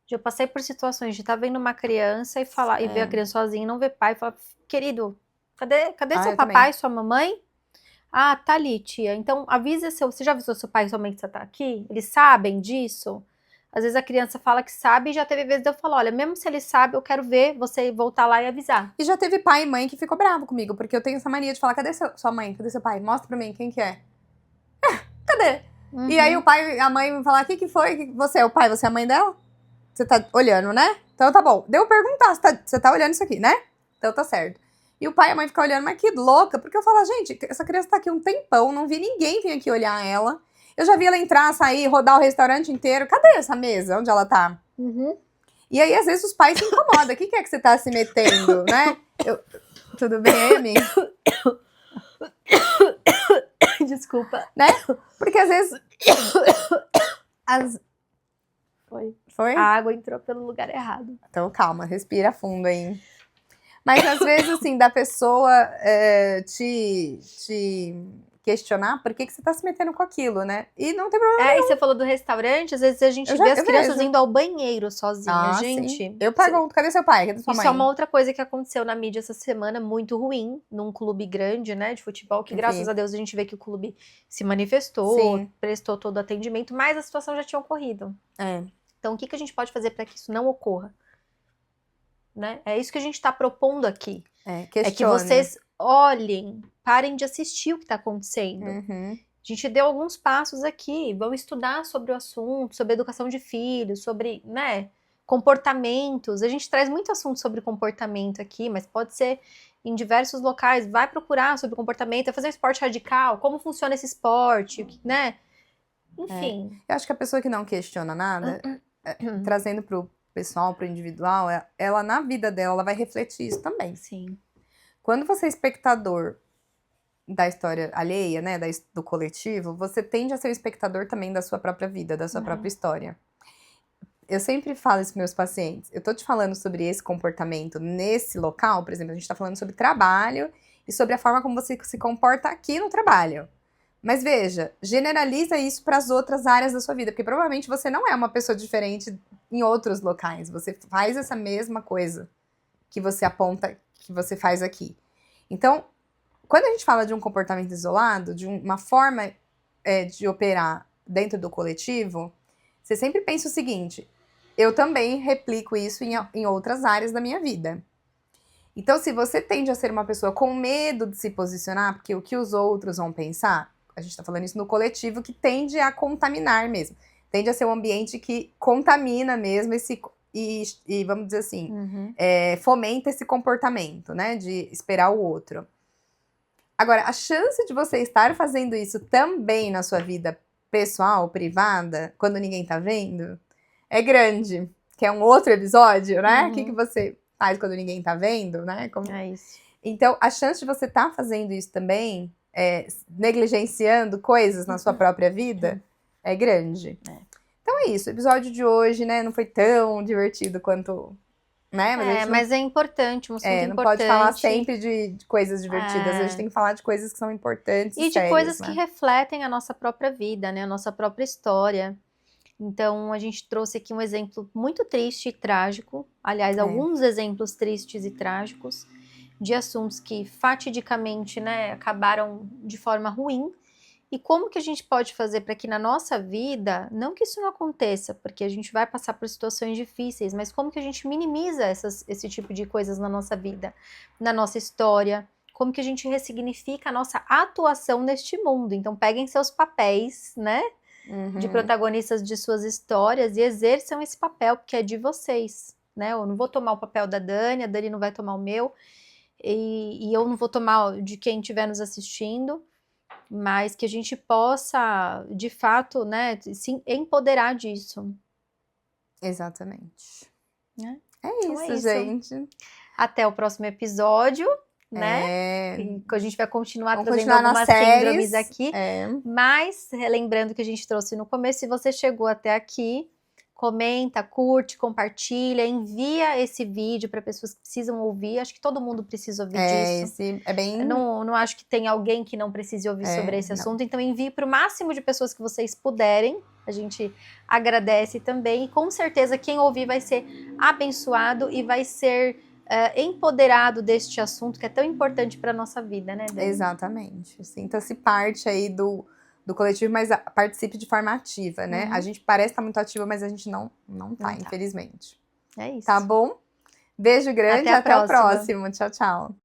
Eu passei por situações de estar vendo uma criança e falar, e ver a criança sozinha e não ver pai, e falar, querido, cadê seu papai, sua mamãe? Ah, tá ali, tia. Então, você já avisou seu pai e sua mãe que você tá aqui? Eles sabem disso? Às vezes a criança fala que sabe e já teve vezes de eu falar, olha, mesmo se ele sabe, eu quero ver você voltar lá e avisar. E já teve pai e mãe que ficou bravo comigo, porque eu tenho essa mania de falar, cadê sua mãe? Cadê seu pai? Mostra pra mim, quem que é? Cadê? E aí o pai e a mãe vão falar, o que foi? Você é o pai, você é a mãe dela? Você tá olhando, né? Então tá bom. Deu perguntar, você tá olhando isso aqui, né? Então tá certo. E o pai e a mãe ficam olhando, mas que louca, porque eu falo, gente, essa criança tá aqui um tempão, não vi ninguém vir aqui olhar ela. Eu já vi ela entrar, sair, rodar o restaurante inteiro. Cadê essa mesa? Onde ela tá? E aí, às vezes, os pais se incomodam. O que é que você tá se metendo, né? Tudo bem aí, amiga? Desculpa. Né? Porque às vezes... Foi? A água entrou pelo lugar errado. Então, calma, respira fundo aí. Mas às vezes, assim, da pessoa te questionar por que você tá se metendo com aquilo, né? E não tem problema nenhum. E você falou do restaurante, às vezes a gente vê as crianças indo ao banheiro sozinhas, gente. Sim. Eu pergunto, cadê seu pai? Cadê sua mãe? Isso é uma outra coisa que aconteceu na mídia essa semana, muito ruim, num clube grande, né, de futebol, que graças a Deus a gente vê que o clube se manifestou, prestou todo o atendimento, mas a situação já tinha ocorrido. Então, o que a gente pode fazer para que isso não ocorra? Né? É isso que a gente está propondo aqui. É que vocês olhem, parem de assistir o que está acontecendo. A gente deu alguns passos aqui, vamos estudar sobre o assunto, sobre educação de filhos, sobre, né, comportamentos. A gente traz muito assunto sobre comportamento aqui, mas pode ser em diversos locais. Vai procurar sobre comportamento, vai fazer um esporte radical, como funciona esse esporte, né? Enfim. Eu acho que a pessoa que não questiona nada, trazendo pro pessoal, pro individual, ela na vida dela, ela vai refletir isso também. Sim. Quando você é espectador da história alheia, né, do coletivo, você tende a ser o espectador também da sua própria vida, da sua própria história. Eu sempre falo isso para meus pacientes. Eu tô te falando sobre esse comportamento nesse local, por exemplo, a gente tá falando sobre trabalho e sobre a forma como você se comporta aqui no trabalho. Mas veja, generaliza isso para as outras áreas da sua vida, porque provavelmente você não é uma pessoa diferente em outros locais. Você faz essa mesma coisa que você aponta, que você faz aqui. Então, quando a gente fala de um comportamento isolado, de uma forma de operar dentro do coletivo, você sempre pensa o seguinte, eu também replico isso em outras áreas da minha vida. Então, se você tende a ser uma pessoa com medo de se posicionar, porque o que os outros vão pensar, a gente tá falando isso no coletivo, que tende a contaminar mesmo. Tende a ser um ambiente que contamina mesmo e vamos dizer assim, fomenta esse comportamento, né, de esperar o outro. Agora, a chance de você estar fazendo isso também na sua vida pessoal, privada, quando ninguém tá vendo, é grande. Que é um outro episódio, né? O que você faz quando ninguém tá vendo, né? É isso. Então, a chance de você estar fazendo isso também negligenciando coisas na sua própria vida, é grande. Então é isso, o episódio de hoje, né, não foi tão divertido quanto, né, mas a gente mas é importante, um assunto não importante. pode falar sempre de coisas divertidas, a gente tem que falar de coisas que são importantes e de sérias, coisas né? que refletem a nossa própria vida, né, a nossa própria história. Então, a gente trouxe aqui um exemplo muito triste e trágico, aliás, alguns exemplos tristes e trágicos, de assuntos que fatidicamente, né, acabaram de forma ruim, e como que a gente pode fazer para que na nossa vida, não que isso não aconteça, porque a gente vai passar por situações difíceis, mas como que a gente minimiza esse tipo de coisas na nossa vida, na nossa história, como que a gente ressignifica a nossa atuação neste mundo. Então, peguem seus papéis, né, de protagonistas de suas histórias e exerçam esse papel, porque é de vocês, né? Eu não vou tomar o papel da Dani, a Dani não vai tomar o meu, e eu não vou tomar de quem estiver nos assistindo, mas que a gente possa, de fato, né, se empoderar disso. Exatamente. Então isso, gente. Até o próximo episódio, né? A gente vai continuar trazendo algumas síndromes aqui. Mas, relembrando que a gente trouxe no começo, se você chegou até aqui, comenta, curte, compartilha, envia esse vídeo para pessoas que precisam ouvir. Acho que todo mundo precisa ouvir disso. Eu não acho que tem alguém que não precise ouvir sobre esse assunto. Então, envie para o máximo de pessoas que vocês puderem. A gente agradece também. E com certeza quem ouvir vai ser abençoado e vai ser empoderado deste assunto que é tão importante para a nossa vida, né, Dani? Exatamente. Sinta-se parte aí do coletivo, mas participe de forma ativa, né? A gente parece estar muito ativa, mas a gente não tá, infelizmente. É isso. Tá bom? Beijo grande, até o próximo. Tchau, tchau.